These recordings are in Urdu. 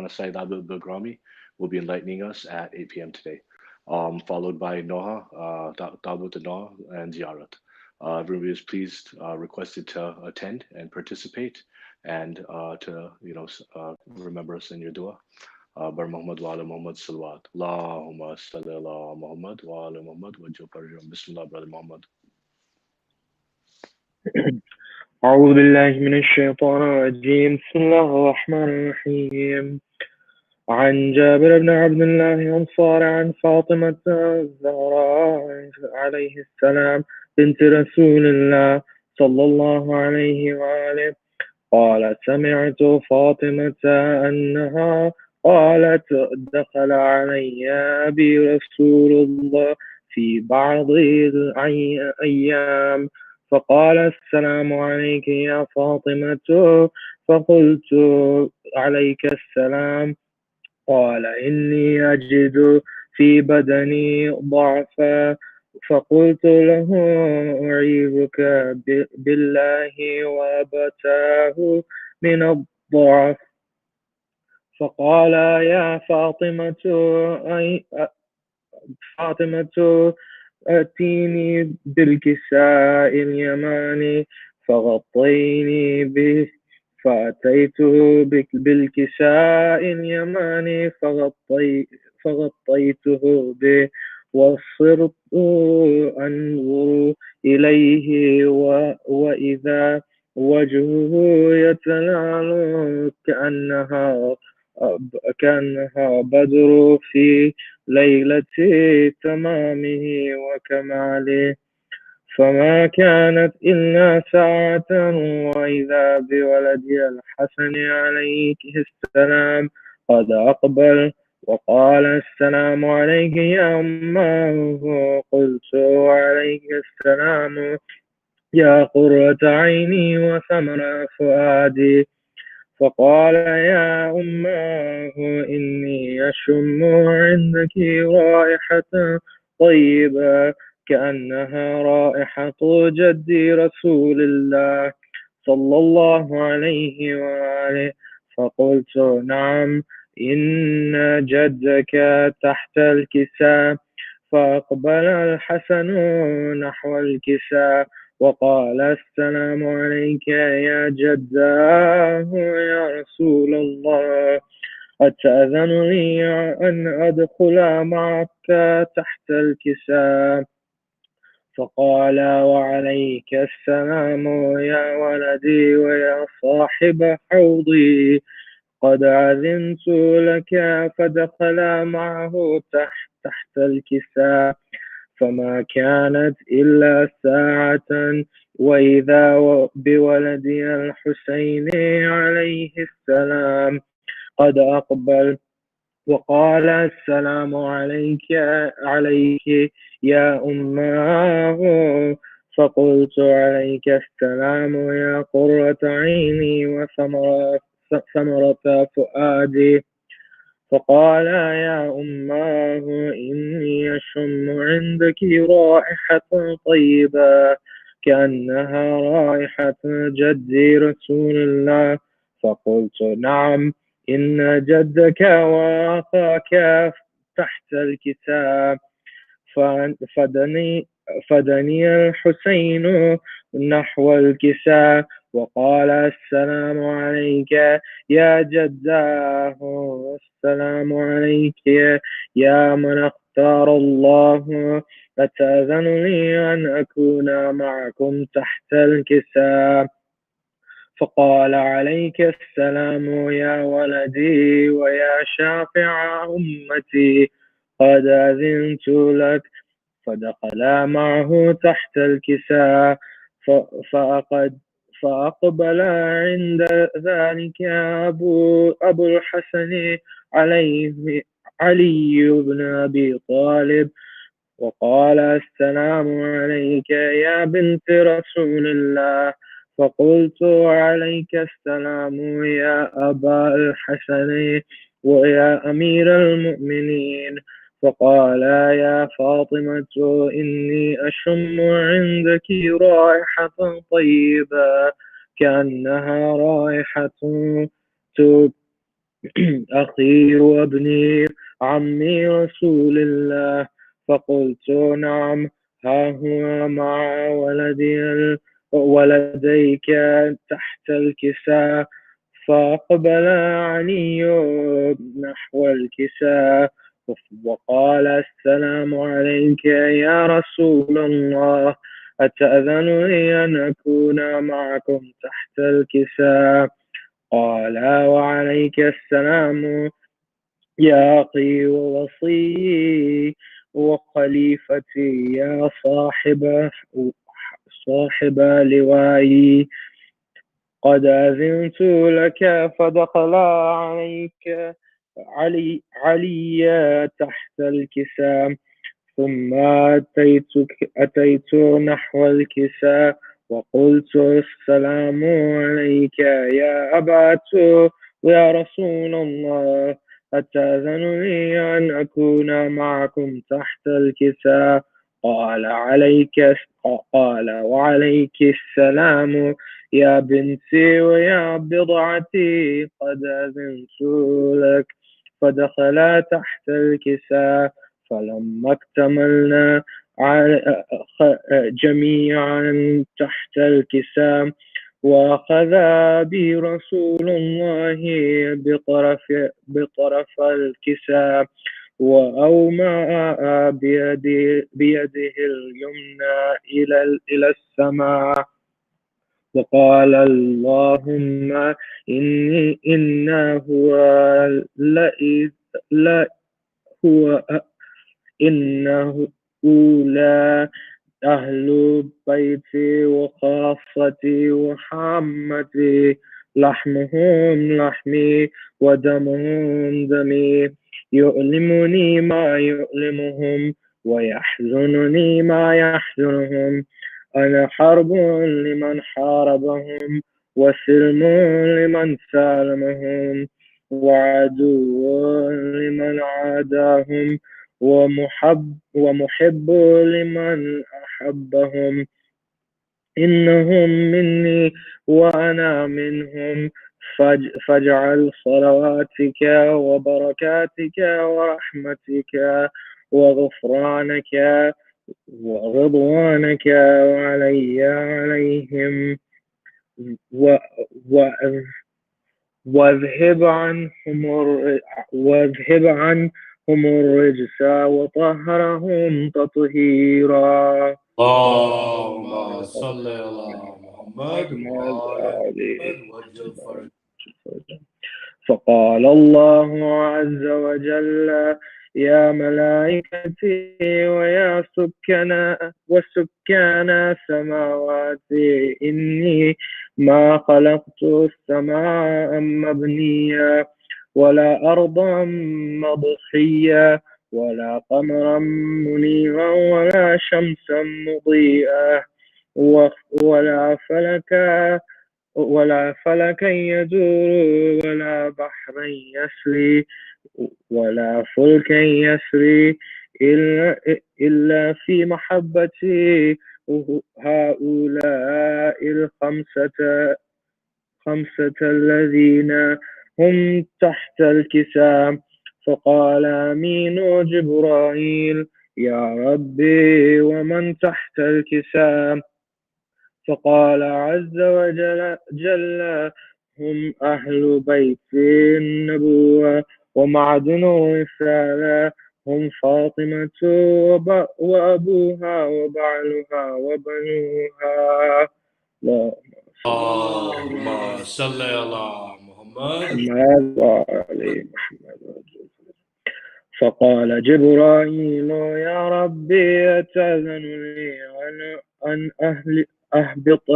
Maulana Sayyid Abid Bilgrami will be enlightening us at 8 p.m. today, followed by Noha, Dawud Noha, and Ziyarat. Everybody is pleased, requested to attend and participate, and to remember us in your dua. Bar Muhammad wa ala Muhammad salawat. Allahumma salli ala Muhammad wa ala Muhammad wa Jabbar. Bismillah, brother Muhammad. أعوذ بالله من الشيطان الرجيم بسم الله الرحمن الرحيم عن جابر بن عبد الله الأنصاري عن فاطمة الزهراء عليه السلام بنت رسول الله صلى الله عليه وآله قال سمعت فاطمة أنها قالت دخل علي أبي رسول الله في بعض الأيام فقال السلام عليك يا فاطمة فقلت عليك السلام قال إني أجد في بدني ضعفا فقلت له أعيذك بالله وأبتاه من الضعف فقال يا فاطمة أتيني بالكساء اليماني فغطيني به فأتيته بالكساء اليماني فغطيته به وصرت أنظر إليه وإذا وجهه يتلال كأنها بدر في ليلة تمامه وكماله فما كانت إلا ساعة وإذا بولدي الحسن عليه السلام قد أقبل وقال السلام عليك يا أمه قلت عليك السلام يا قرة عيني وثمر فؤادي فقال يا أمه إني أشم عندك رائحة طيبة كأنها رائحة جدي رسول الله صلى الله عليه وآله فقلت نعم إن جدك تحت الكساء فأقبل الحسن نحو الكساء وقال السلام عليك يا جداه يا رسول الله أتأذن لي أن أدخل معك تحت الكساء فقال وعليك السلام يا ولدي ويا صاحب حوضي قد أذنت لك فدخل معه تحت الكساء فما كانت إلا ساعة وإذا بولدي الحسين عليه السلام قد أقبل وقال السلام عليك يا أماه فقلت عليك السلام يا قرة عيني وثمرة فؤادي فقال يا أماه إني أشم عندك رائحة طيبة كأنها رائحة جدي رسول الله فقلت نعم إن جدك وأخاك تحت الكتاب فدني الحسين نحو الكساء وقال السلام عليك يا جداه السلام عليك يا من اختار الله أتأذن لي أن أكون معكم تحت الكساء فقال عليك السلام يا ولدي ويا شافع أمتي قد أذنت لك فدخلا معه تحت الكساء فأقبل عند ذلك أبو الحسن علي بن أبي طالب وقال السلام عليك يا بنت رسول الله فقلت عليك السلام يا أبا الحسن ويا أمير المؤمنين فقال يا فاطمة إني أشم عندك رائحة طيبة كأنها رائحة أخي وابني عمي رسول الله. فقلت نعم، ها هو مع ولديك تحت الكساء. فأقبل علي نحو الكساء وقال السلام عليك يا رسول الله، أتأذن لي أن أكون معكم تحت الكساء؟ قال وعليك السلام يا أخي ووصي وخليفتي يا صاحب لوائي. قد أذنت لك. فدخل علي تحت الكساء. ثم أتيت نحو الكساء وقلت السلام عليك يا أبعت يا رسول الله، أتأذن لي أن أكون معكم تحت الكساء؟ قال وعليك السلام يا بنتي ويا بضعتي، قد أذنت لك. فدخلا تحت الكساء. فلما اكتملنا جميعا تحت الكساء، وأخذ بي رسول الله بطرف الكساء وأومأ بيده اليمنى إلى السماء وقال اللهم إنه لا هو إنه أولى أهل بيتي وخاصتي وحامتي، لحمهم لحمي ودمهم دمي، يؤلمني ما يؤلمهم ويحزنني ما يحزنهم. أنا حرب لمن حاربهم وسلم لمن سالمهم وعدو لمن عاداهم ومحب لمن أحبهم. إنهم مني وأنا منهم. فاجعل صلواتك وبركاتك ورحمتك وغفرانك ورضوانك علي عليهم و... و... واذهب عنهم الرجس وطهرهم تطهيرا. اللهم صل على محمد وآل عليه. محمد وجل فرج. فقال الله عز وجل يا ملائكتي ويا وسكان سماواتي، إني ما خلقت السماء مبنيا ولا أرضا مضحيا ولا قمرا منيرا ولا شمسا مضيئا ولا فلكا يدور ولا بحرا يسري ولا فلكا يسري إلا في محبتي هؤلاء الخمسة الذين هم تحت الكساء. فقال أمين جبرائيل يا ربي ومن تحت الكساء؟ فقال عز وجل هم أهل بيت النبوة ومعدن الرسالة، هم فاطمة وأبوها وبعلها وبنوها. اللهم صل على محمد. محمد وعلي محمد. فقال جبرائيل يا ربي أتأذن لي أن أهبط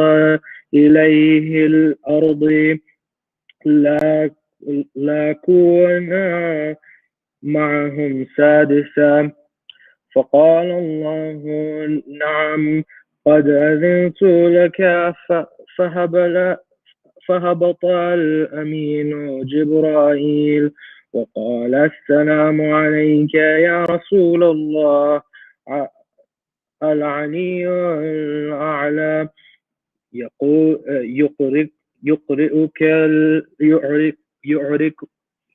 إليه الأرض لا كونا معهم سادسا؟ فقال الله نعم، قد أذنت لك. فهبط الأمين جبرائيل وقال السلام عليك يا رسول الله. العلي الأعلى يقرئك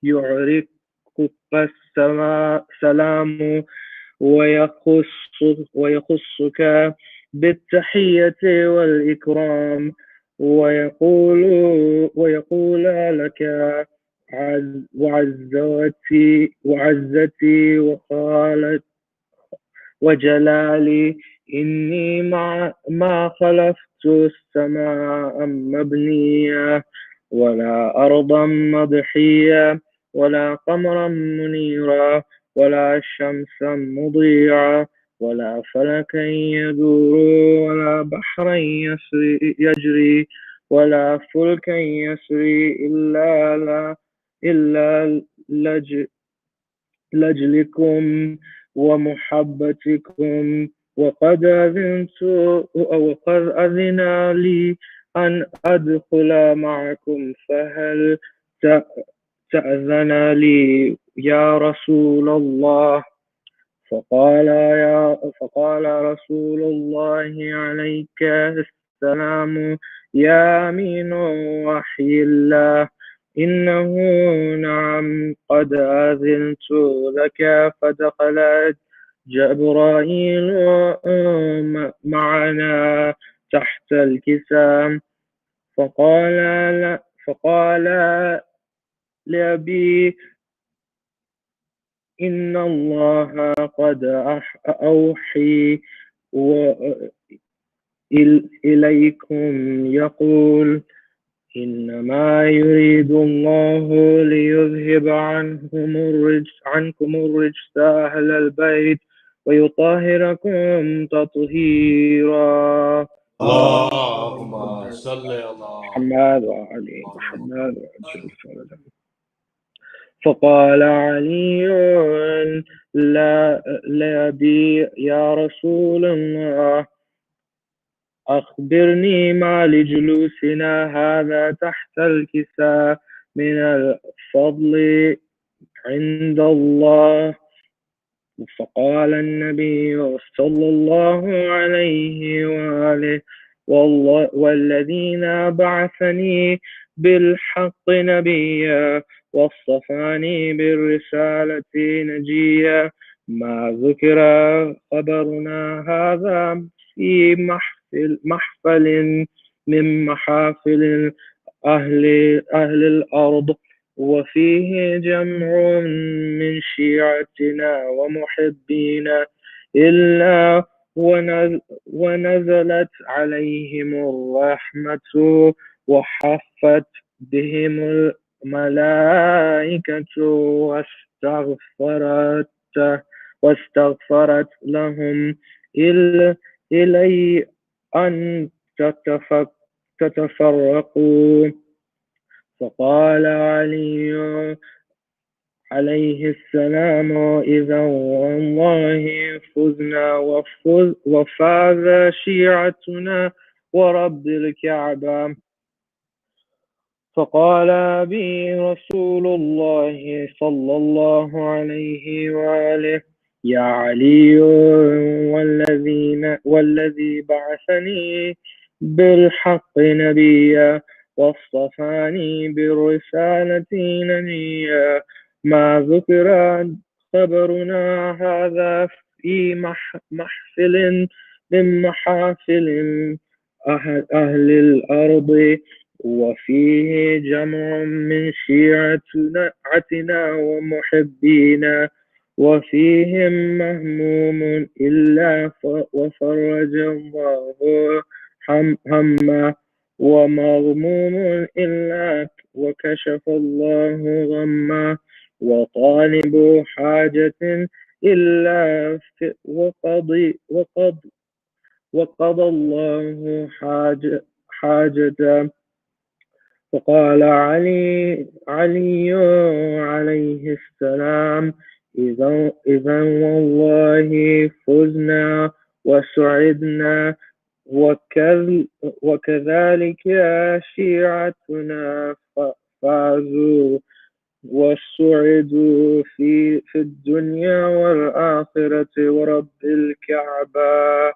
يعرقك السلام ويخصك بالتحية والإكرام ويقول ويقول لك وعزتي وقالت وجلالي إني ما خلقت السماء مبنية ولا أرضا مضحية ولا قمرا منيرا ولا شمسا مضيعا ولا فلكا يدور ولا بحرا يجري ولا فلكا يسري إلا لأجلكم ومحبتكم وقد أذن لي أن أدخل معكم فهل تأذن لي يا رسول الله فقال رسول الله عليك السلام يا أمين وحي الله إنه نعم قد أذنت لك فدخلت جبرائيل معنا تحت الكسام فقال لأبي إن الله قد أوحي إليكم يقول إنما يريد الله ليذهب عنكم الرجس أهل البيت ويطهركم تطهيرا. اللهم صل على محمد وعلي محمد وعجل فرجه. فقال علي لأبي يا رسول الله أخبرني ما لجلوسنا هذا تحت الكساء من الفضل عند الله. فقال النبي صلى الله عليه وآله والذين بعثني بالحق نبيا واصطفاني بالرسالة نجيا ما ذكر خبرنا هذا في محفل من محافل أهل الأرض وفيه جمع من شيعتنا ومحبينا إلا ونزلت عليهم الرحمة وحفت بهم الملائكة واستغفرت لهم إلي أن تتفرقوا. فقال علي عليه السلام إذا والله فزنا وفاز شيعتنا ورب الكعبة. فقال بي رسول الله صلى الله عليه وآله يا علي والذي بعثني بالحق نبيا واصطفاني بالرسالة نبيا ما ذكر خبرنا هذا في محفل من محافل أهل الأرض وفيه جمع من شيعتنا ومحبينا وفيهم مهموم إلا وفرج الله همه ومغموم إلا وكشف الله غمه وطالب حاجة إلا وقضى الله حاجته. فقال علي عليه السلام إذا والله فزنا وسعدنا وكذلك شيعتنا فازوا وسعدوا في الدنيا والآخرة ورب الكعبة.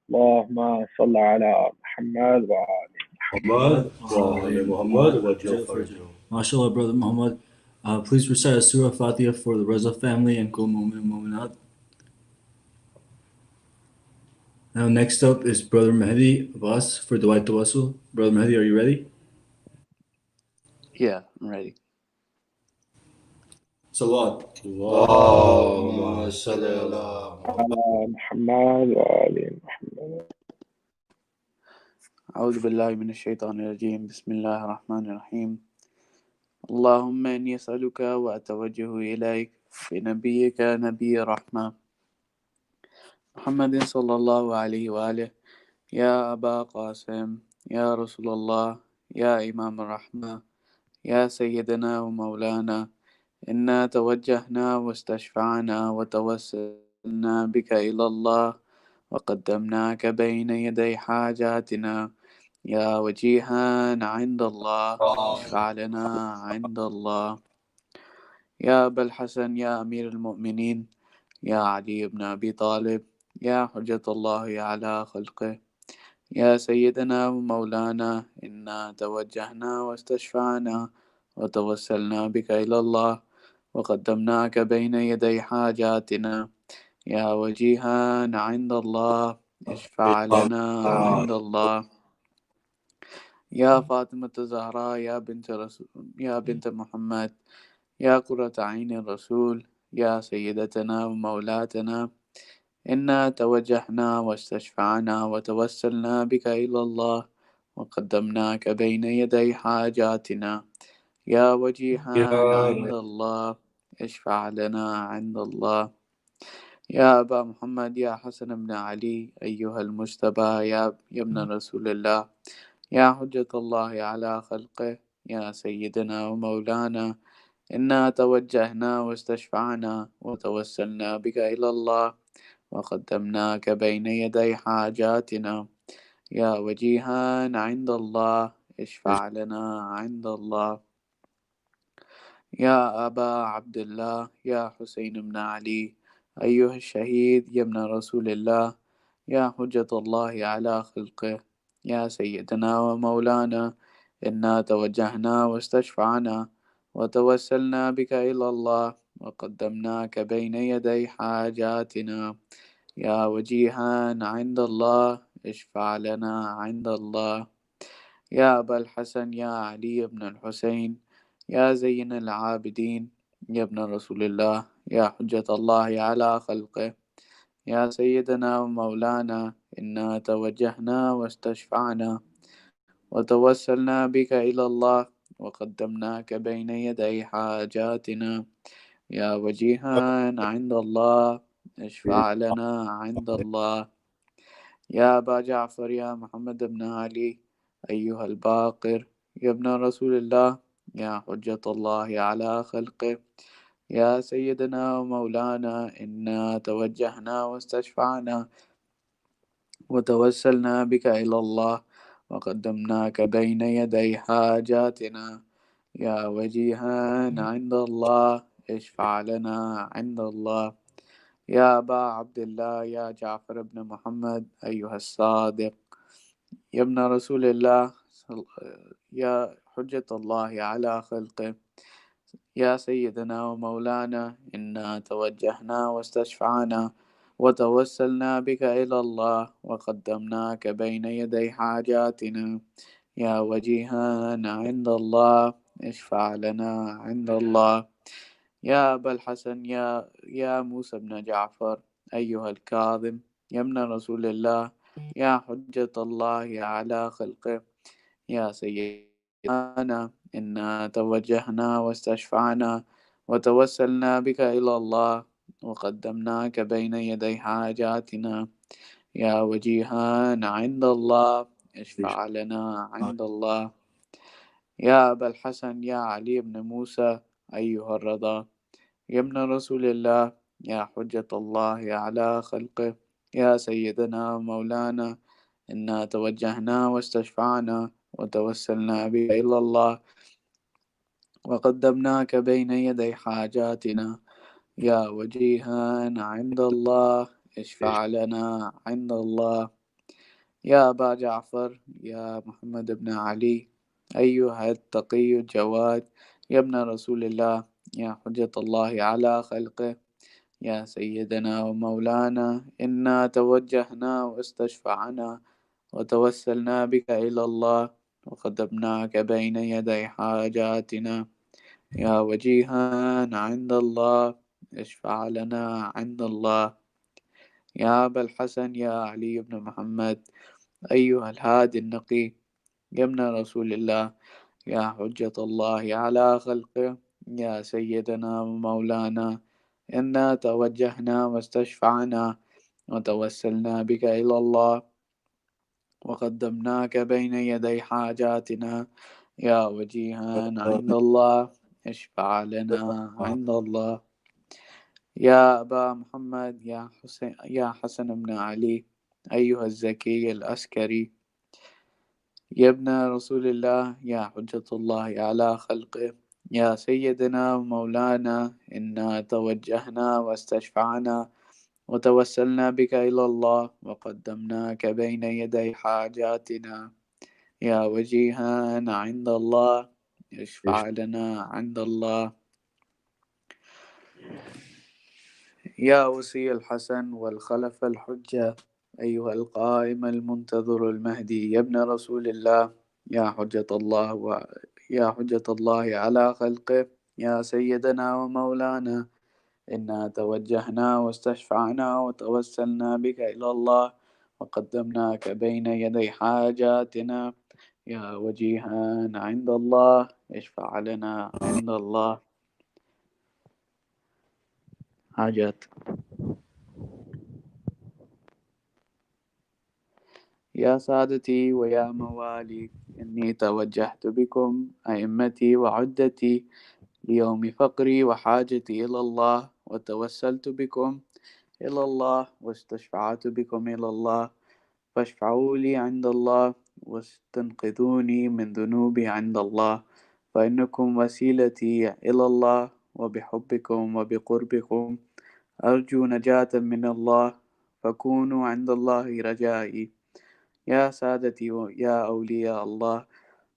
اللهم صل على محمد وعلى Muhammad wa ali Muhammad wa jal farjahu. MashaAllah, Brother Muhammad. Please recite a Surah Fatiha for the Reza family and Kul Mu'min and Mu'minat. Now, next up is Brother Mehdi Abbas for Dawai Tawassul. Brother Mehdi, are you ready? Yeah, I'm ready. Salawat. اللهم صل على على محمد وآل محمد. أعوذ بالله من الشيطان الرجيم. بسم الله الرحمن الرحيم. اللهم إني أسألك وأتوجه إليك بنبيك نبي الرحمة محمد صلى الله عليه وآله. يا أبا قاسم، يا رسول الله، يا إمام الرحمة، يا سيدنا ومولانا، إنا توجهنا واستشفعنا وتوسلنا بك إلى الله وقدمناك بين يدي حاجاتنا يا وجيها عند الله، اشفع لنا عند الله. يا أبا الحسن، يا أمير المؤمنين، يا علي بن أبي طالب، يا حجة الله على خلقه، يا سيدنا ومولانا، إنا توجهنا واستشفعنا وتوسلنا بك إلى الله وقدمناك بين يدي حاجاتنا يا وجيها عند الله، اشفع لنا عند الله. يا فاطمة الزهراء، يا بنت محمد، يا قرة عين الرسول، يا سيدتنا ومولاتنا، إنا توجهنا واستشفعنا وتوسلنا بك إلى الله وقدمناك بين يدي حاجاتنا يا وجيها عند الله، اشفع لنا عند الله. يا أبا محمد، يا حسن بن علي، أيها المجتبى، يا ابن رسول الله، يا حجة الله على خلقه، يا سيدنا ومولانا، إنا توجهنا واستشفعنا وتوسلنا بك إلى الله وقدمناك بين يدي حاجاتنا يا وجيها عند الله، اشفع لنا عند الله. يا أبا عبد الله، يا حسين بن علي، أيها الشهيد، يا ابن رسول الله، يا حجة الله على خلقه، يا سيدنا ومولانا، إنا توجهنا واستشفعنا وتوسلنا بك إلى الله وقدمناك بين يدي حاجاتنا يا وجيها عند الله، اشفع لنا عند الله. يا أبا الحسن، يا علي بن الحسين، يا زين العابدين، يا ابن رسول الله، يا حجة الله على خلقه، يا سيدنا ومولانا، إنا توجهنا واستشفعنا وتوسلنا بك إلى الله وقدمناك بين يدي حاجاتنا يا وجيها عند الله، اشفع لنا عند الله. يا أبا جعفر، يا محمد بن علي، أيها الباقر، يا ابن رسول الله، يا حجة الله على خلقه، يا سيدنا ومولانا، إنا توجهنا واستشفعنا وتوسلنا بك إلى الله وقدمناك بين يدي حاجاتنا يا وجيها عند الله، اشفع لنا عند الله. يا أبا عبد الله، يا جعفر بن محمد، أيها الصادق، يا ابن رسول الله، يا حجة الله على خلقه، يا سيدنا ومولانا، إنا توجهنا واستشفعنا وتوسلنا بك إلى الله وقدمناك بين يدي حاجاتنا يا وجيها عند الله، اشفع لنا عند الله. يا أبا الحسن، يا موسى بن جعفر، أيها الكاظم، يا ابن رسول الله، يا حجة الله على خلقه، يا سيدنا، إنا توجهنا واستشفعنا وتوسلنا بك إلى الله وقدمناك بين يدي حاجاتنا يا وجيها عند الله، اشفع لنا عند الله. يا أبا الحسن، يا علي بن موسى، أيها الرضا، يا ابن رسول الله، يا حجة الله على خلقه، يا سيدنا مولانا، إنا توجهنا واستشفعنا وتوسلنا بك إلى الله وقدمناك بين يدي حاجاتنا يا وجيها عند الله، اشفع لنا عند الله. يا أبا جعفر، يا محمد بن علي، أيها التقي الجواد، يا ابن رسول الله، يا حجة الله على خلقه يا سيدنا ومولانا إنا توجهنا واستشفعنا وتوسلنا بك إلى الله وقدمناك بين يدي حاجاتنا يا وجيها عند الله اشفع لنا عند الله يا أبا الحسن يا علي بن محمد أيها الهادي النقي يا ابن رسول الله يا حجة الله على خلقه يا سيدنا ومولانا إنا توجهنا واستشفعنا وتوسلنا بك إلى الله وقدمناك بين يدي حاجاتنا يا وجيها عند الله اشفع لنا عند الله يا أبا محمد يا حسن بن علي أيها الزكي العسكري يا ابن رسول الله يا حجة الله على خلقه يا سيدنا ومولانا إنا توجهنا واستشفعنا وتوسلنا بك إلى الله وقدمناك بين يدي حاجاتنا يا وجيها عند الله اشفع لنا عند الله يا وصي الحسن والخلف الحجة أيها القائم المنتظر المهدي يا ابن رسول الله يا حجة الله يا حجة الله على خلقه يا سيدنا ومولانا إنا توجهنا واستشفعنا وتوسلنا بك إلى الله وقدمناك بين يدي حاجاتنا يا وجيها عند الله اشفع لنا عند الله حاجات. يا سادتي ويا موالي إني توجهت بكم أئمتي وعدتي ليوم فقري وحاجتي إلى الله وتوسلت بكم إلى الله واستشفعت بكم إلى الله فاشفعوا لي عند الله واستنقذوني من ذنوبي عند الله فإنكم وسيلتي إلى الله وبحبكم وبقربكم أرجو نجاة من الله فكونوا عند الله رجائي يا سادتي يا أولياء الله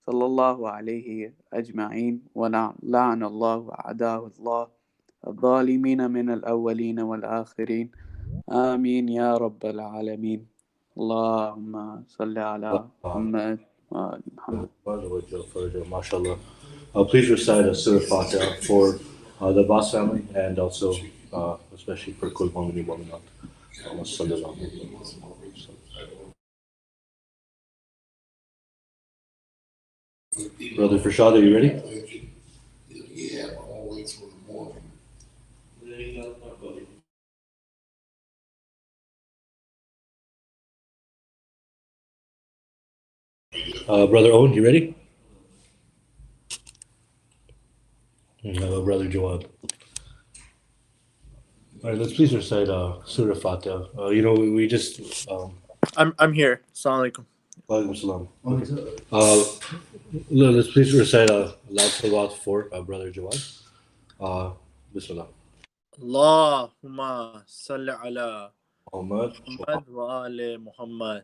صلى الله عليه أجمعين ولعن الله أعداء الله الظالمين من الأولين والآخرين آمين يا رب العالمين اللهم صل على محمد وآل محمد. MashaAllah. Please recite a Surah Fatiha for the Abbas family and also especially for Kul Mu'mini Mu'minat. Brother Farshad, are you ready? Yeah, always for the morning. Brother Owen, you ready? Brother Jawad. All right, let's please recite Surah Fatiha. We just. I'm here. Assalamu alaikum. Walaikum salam. Let's please recite loud salawat for Brother Jawad. Bismillah. Allahumma salli ala Muhammad. Muhammad wa ali Muhammad.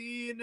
3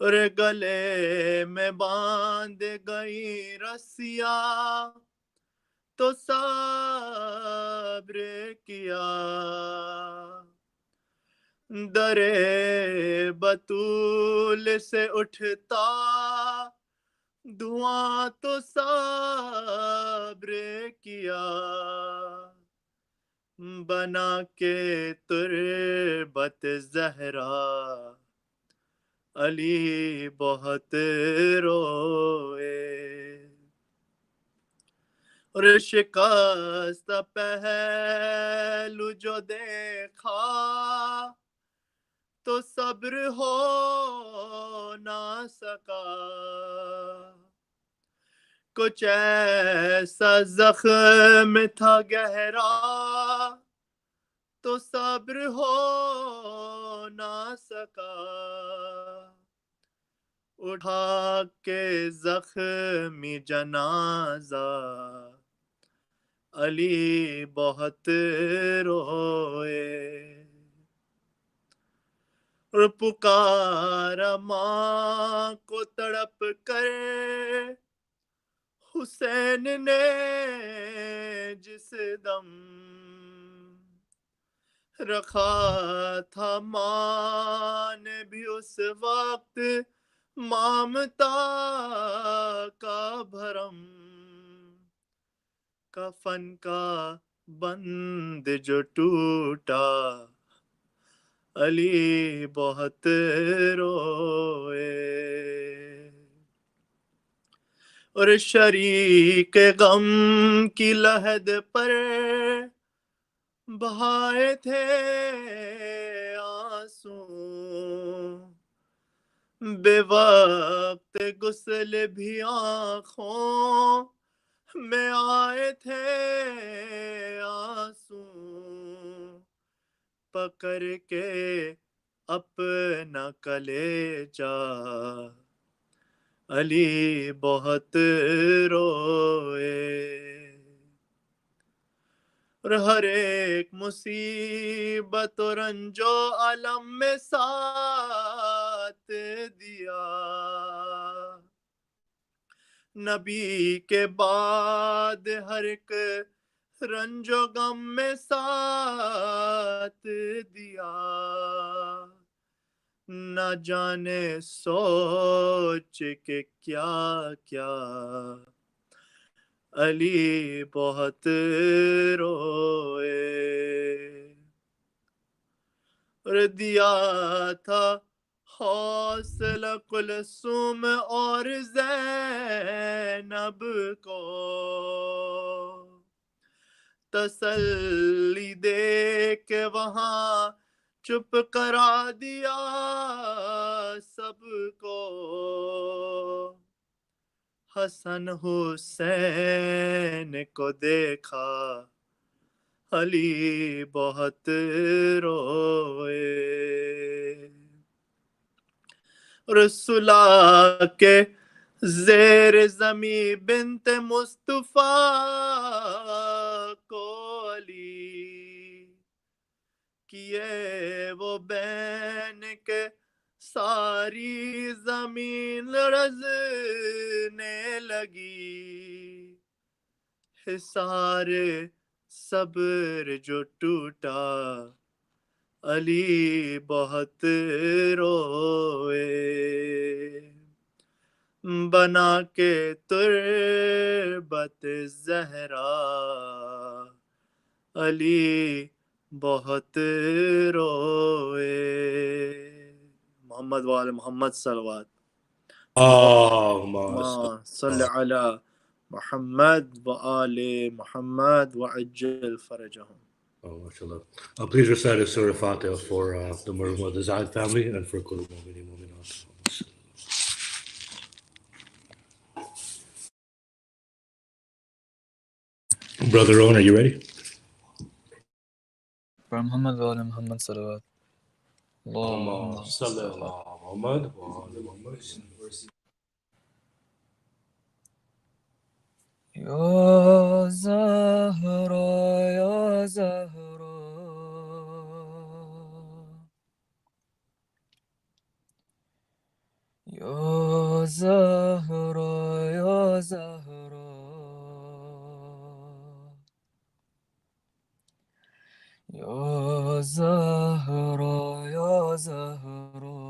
اور گلے میں باندھ گئی رسیاں تو صبر کیا درے بطول سے اٹھتا دھواں تو صبر کیا بنا کے تربت زہرا علی بہت روئے اور شکست پہلو جو دیکھا تو صبر ہو نہ سکا کچھ ایسا زخم تھا گہرا تو صبر ہو نہ سکا اٹھا کے زخمی جنازہ علی بہت روئے اور پکارا ماں کو تڑپ کر حسین نے جس دم رکھا تھا ماں نے بھی اس وقت مامتا کا بھرم کفن کا بند جو ٹوٹا علی بہت روئے اور شریک غم کی لحد پر بہائے تھے آنسو بے وقت غسل بھی آنکھوں میں آئے تھے آنسو پکڑ کے اپنا کلیجہ علی بہت روئے اور ہر ایک مصیبت و رنج و علم میں ساتھ دیا نبی کے بعد ہر ایک رنج و غم میں ساتھ دیا نہ جانے سوچ کے کیا کیا علی بہت روئے اور دیا تھا حوصلہ کلثوم اور زینب کو تسلی دے کے وہاں چپ کرا دیا سب کو حسن حسین کو دیکھا علی بہت روئے رسولہ کے زیر زمیں بنت مصطفیٰ کو علی کیے وہ بین کے ساری زمین لرزنے لگی حصار صبر جو ٹوٹا علی بہت روئے بنا کے تربت زہرا علی بہت روئے محمد وآل محمد صلوات اللہم صلی علی محمد وآل محمد وعجل فرجہم. Oh, mashallah. Please recite a Surah Fatiha for the Marhum of the Zaid family and for Kulub Mu'minin Mu'minat. Brother Owen, are you ready? For Muhammad wa ala Muhammad salawat. Allahumma salli ala Muhammad wa ala Muhammad. Ya Zahra, Ya Zahra, Zahra, Ya Zahra. Ya Zahra, Ya Zahra.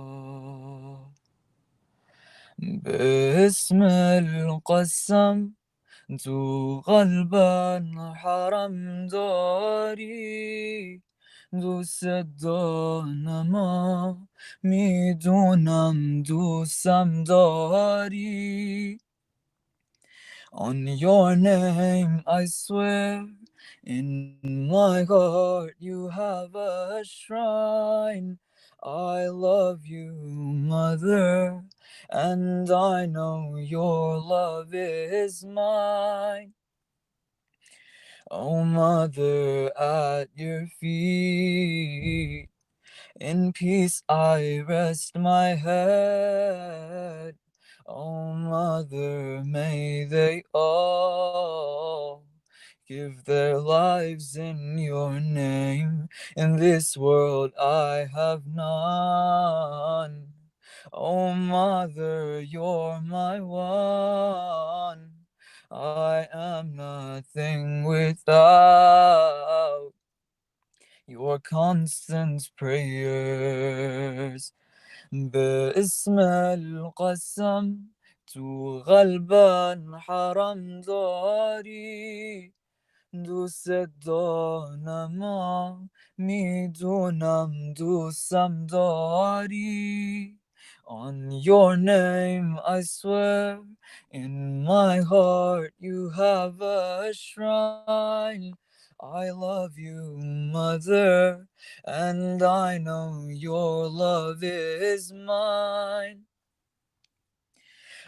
باسم القسم تو قلبا حرم داری دوست دانم میدونم دوستم داری On your name I swear, in my heart you have a shrine. I love you, mother, and I know your love is mine. Oh, mother, at your feet, in peace I rest my head. Oh, mother, may they all give their lives in your name. In this world I have none. Oh, mother, you're my one. I am nothing without your constant prayers. باسم القسم تو غلبان حرم داری دوست دانم میدونم دوستم داری On your name I swear, in my heart you have a shrine. I love you, mother, and I know your love is mine.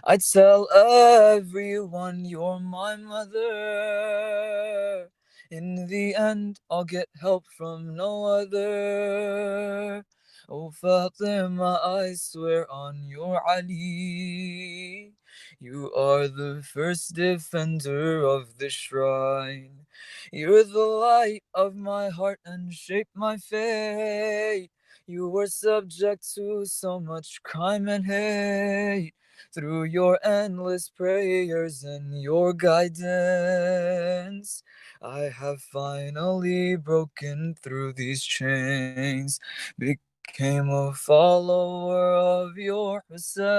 I tell everyone you're my mother. In the end, I'll get help from no other. Oh, Fatima, I swear on your Ali. You are the first defender of the shrine. You're the light of my heart and shape my fate. You were subject to so much crime and hate. Through your endless prayers and your guidance, I have finally broken through these chains, became a follower of your Hussein.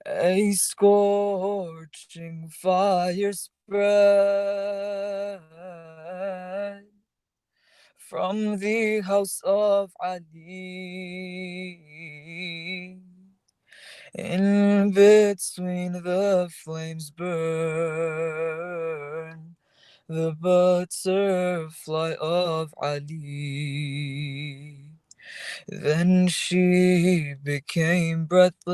A scorching fire spread from the house of Ali. In between the flames burn the butterfly of Ali. Then she became breathless,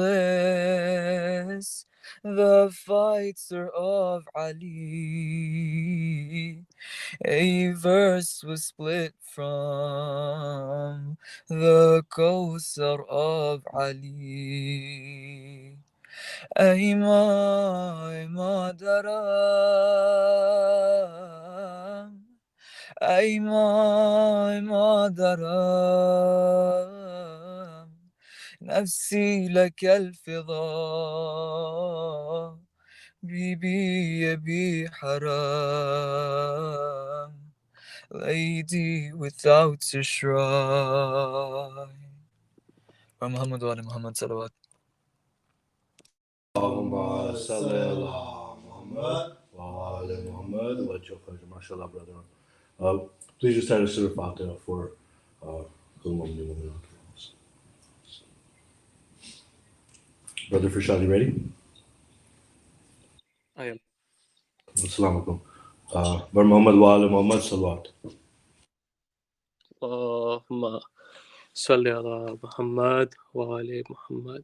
the fighter of Ali. A verse was split from the Kawthar of Ali. Ayyame daram, Ayyame daram, نفسي لك الفضاء Bibi be haram, lady without a shrine. Muhammad wa ali Muhammad salawat. Allahumma salli ala Muhammad wa ala Muhammad wa jofar, mashallah, brother. Please recite a Surah Fatiha for Kul Mu'min Mu'minat. Brother Fashad, you ready? I am. Assalamu alaikum. Brother Muhammad wa ala Muhammad salawat. اللهم صل على محمد وآل محمد.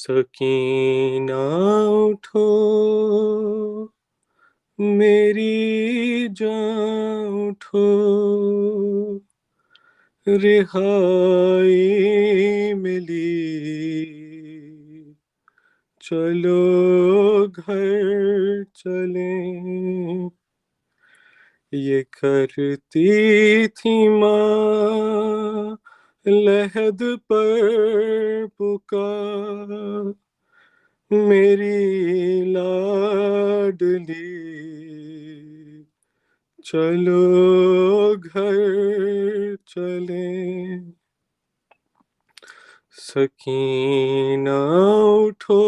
سکینہ اٹھو میری جان اٹھو رہائی ملی چلو گھر چلیں یہ کرتی تھی ماں لحد پر پکار میری لاڈلی چلو گھر چلیں سکینہ اٹھو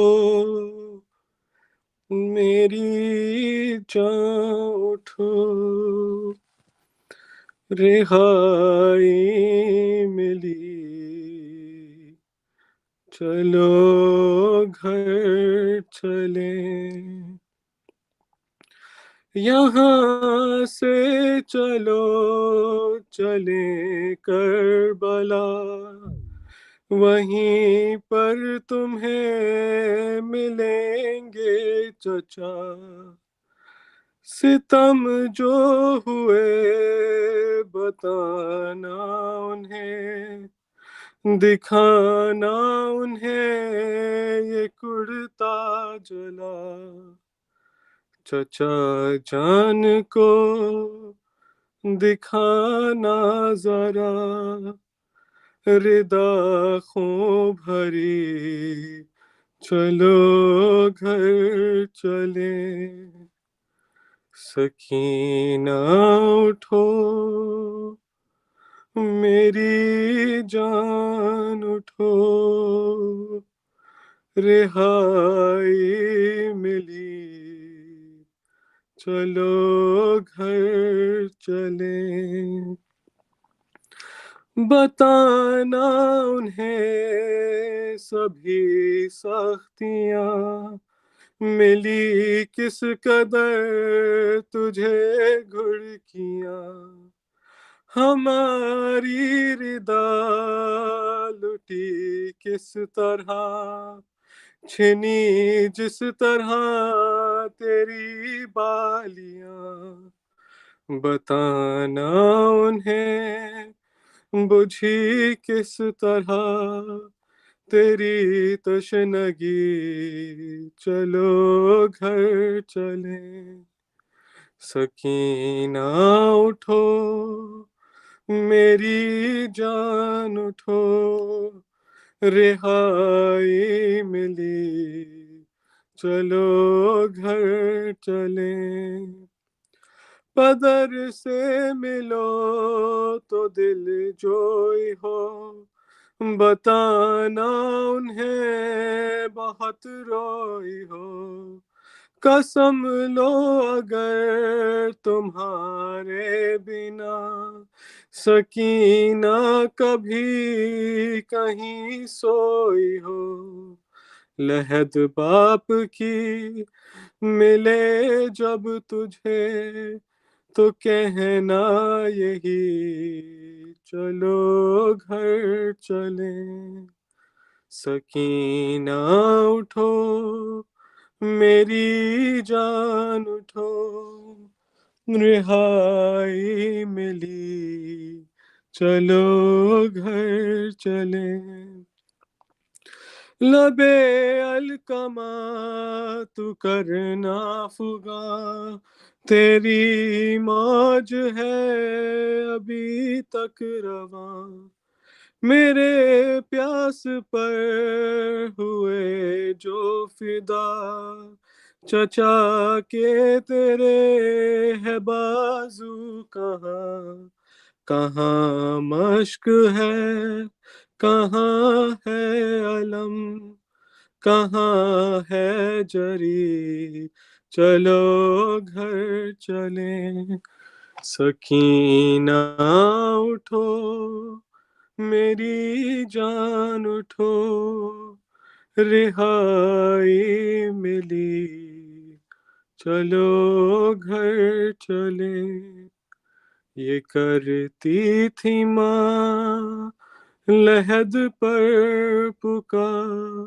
میری جان اٹھو رہائی ملی چلو گھر چلیں یہاں سے چلو چلیں کربلا وہیں پر تمہیں ملیں گے چچا ستم جو ہوئے بتانا انہیں دکھانا انہیں یہ کرتا جلا چچا جان کو دکھانا ذرا ردا خوں بھری چلو گھر چلیں سکینہ اٹھو میری جان اٹھو رہائی ملی چلو گھر چلیں بتانا انہیں سبھی سختیاں ملی کس قدر تجھے گھڑکیاں ہماری ردا لٹی کس طرح چھنی جس طرح تیری بالیاں بتانا انہیں بجھی کس طرح تیری تشنگی چلو گھر چلیں سکینہ اٹھو میری جان اٹھو رہائی ملی چلو گھر چلیں پدر سے ملو تو دل جوئی ہو بتانا انہیں بہت روئی ہو قسم لو اگر تمہارے بنا سکینہ کبھی کہیں سوئی ہو لحد باپ کی ملے جب تجھے تو کہنا یہی چلو گھر چلیں سکینہ اٹھو میری جان اٹھو رہائی ملی چلو گھر چلیں لبے الکما تو کرنا فغاں تیری موج ہے ابھی تک رواں میرے پیاس پر ہوئے جو فدا چچا کے تیرے ہے بازو کہاں کہاں مشق ہے کہاں ہے علم کہاں ہے جری چلو گھر چلیں سکینہ اٹھو میری جان اٹھو رہائی ملی چلو گھر چلیں یہ کرتی تھی ماں لحد پر پکار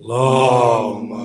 Allahumma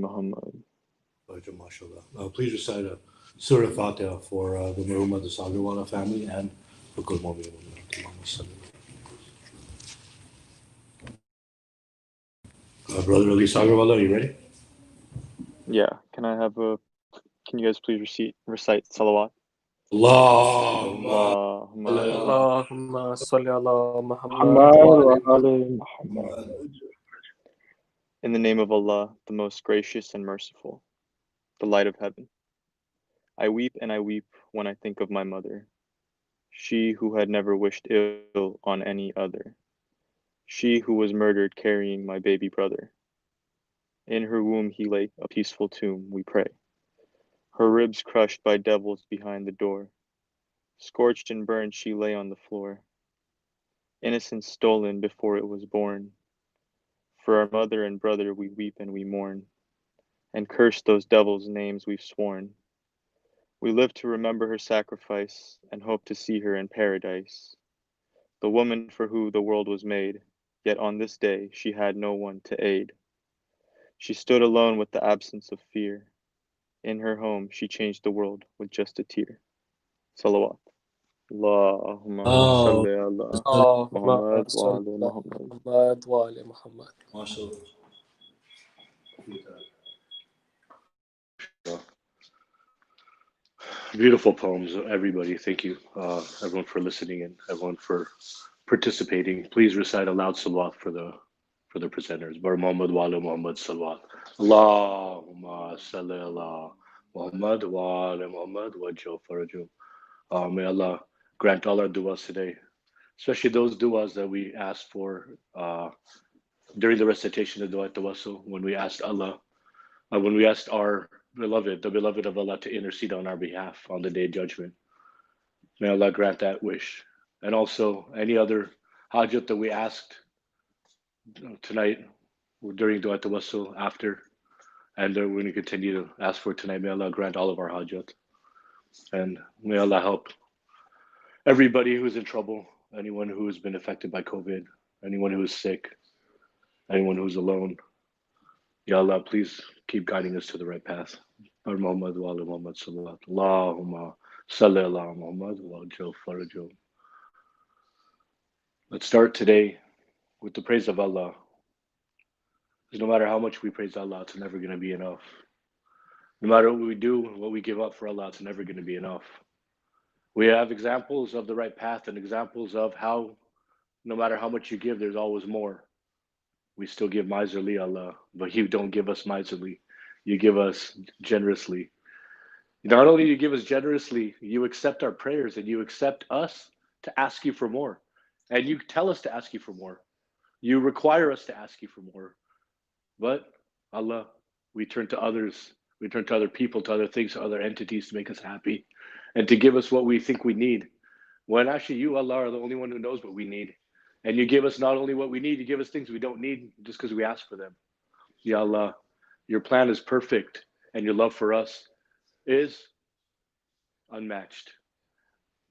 Muhammad. ala mashallah. Please recite a Surah Fatiha for the Muhammad Sagarwala family and for Kul Mu'min. Brother Ali Sagarwala, are you ready? Yeah, can you guys please recite salawat? Allahumma Allahumma اللهم صل على محمد محمد وآل وآل محمد. In the name of Allah, the most gracious and merciful, the light of heaven. I weep and I weep when I think of my mother, she who had never wished ill on any other, she who was murdered carrying my baby brother. In her womb he lay a peaceful tomb, we pray. Her ribs crushed by devils behind the door. Scorched and burned she lay on the floor. Innocence stolen before it was born. For our mother and brother we weep and we mourn, and curse those devils' names we've sworn. We live to remember her sacrifice, and hope to see her in paradise. The woman for who the world was made, yet on this day she had no one to aid. She stood alone with the absence of fear. In her home she changed the world with just a tear. Salawat. Allahumma Oh, salli ala اللهم Muhammad wa صل ala على Muhammad. محمد وآل محمد mashallah. Beautiful poems, everybody. Thank you, everyone, for listening and everyone for participating. Please recite aloud salawat for the presenters. Bar Muhammad wa ala Muhammad salawat. Allahumma salli ala Muhammad wa ala Muhammad wajjo faraju. May Allah grant all our du'as today, especially those du'as that we asked for during the recitation of Du'a Tawassul, when we asked Allah, when we asked our beloved, the beloved of Allah, to intercede on our behalf on the day of judgment. May Allah grant that wish. And also any other hajat that we asked tonight during Du'a Tawassul after, and we're going to continue to ask for tonight. May Allah grant all of our hajat. And may Allah help everybody who's in trouble, anyone who has been affected by COVID, anyone who is sick, anyone who's alone. Ya Allah, please keep guiding us to the right path. Bar Muhammad wa ala Muhammad sallallahu Allahumma salli ala Muhammad wa ajil farajo. Let's start today with the praise of Allah. Because no matter how much we praise Allah, it's never going to be enough. No matter what we do, what we give up for Allah, it's never going to be enough. We have examples of the right path and examples of how no matter how much you give, there's always more. We still give miserly, Allah, but you don't give us miserly. You give us generously. Not only do you give us generously, you accept our prayers and you accept us to ask you for more. And you tell us to ask you for more. You require us to ask you for more. But Allah, we turn to others. We turn to other people, to other things, to other entities to make us happy and to give us what we think we need. When actually you, Allah, are the only one who knows what we need. And you give us not only what we need, you give us things we don't need just because we ask for them. Ya Allah, your plan is perfect and your love for us is unmatched.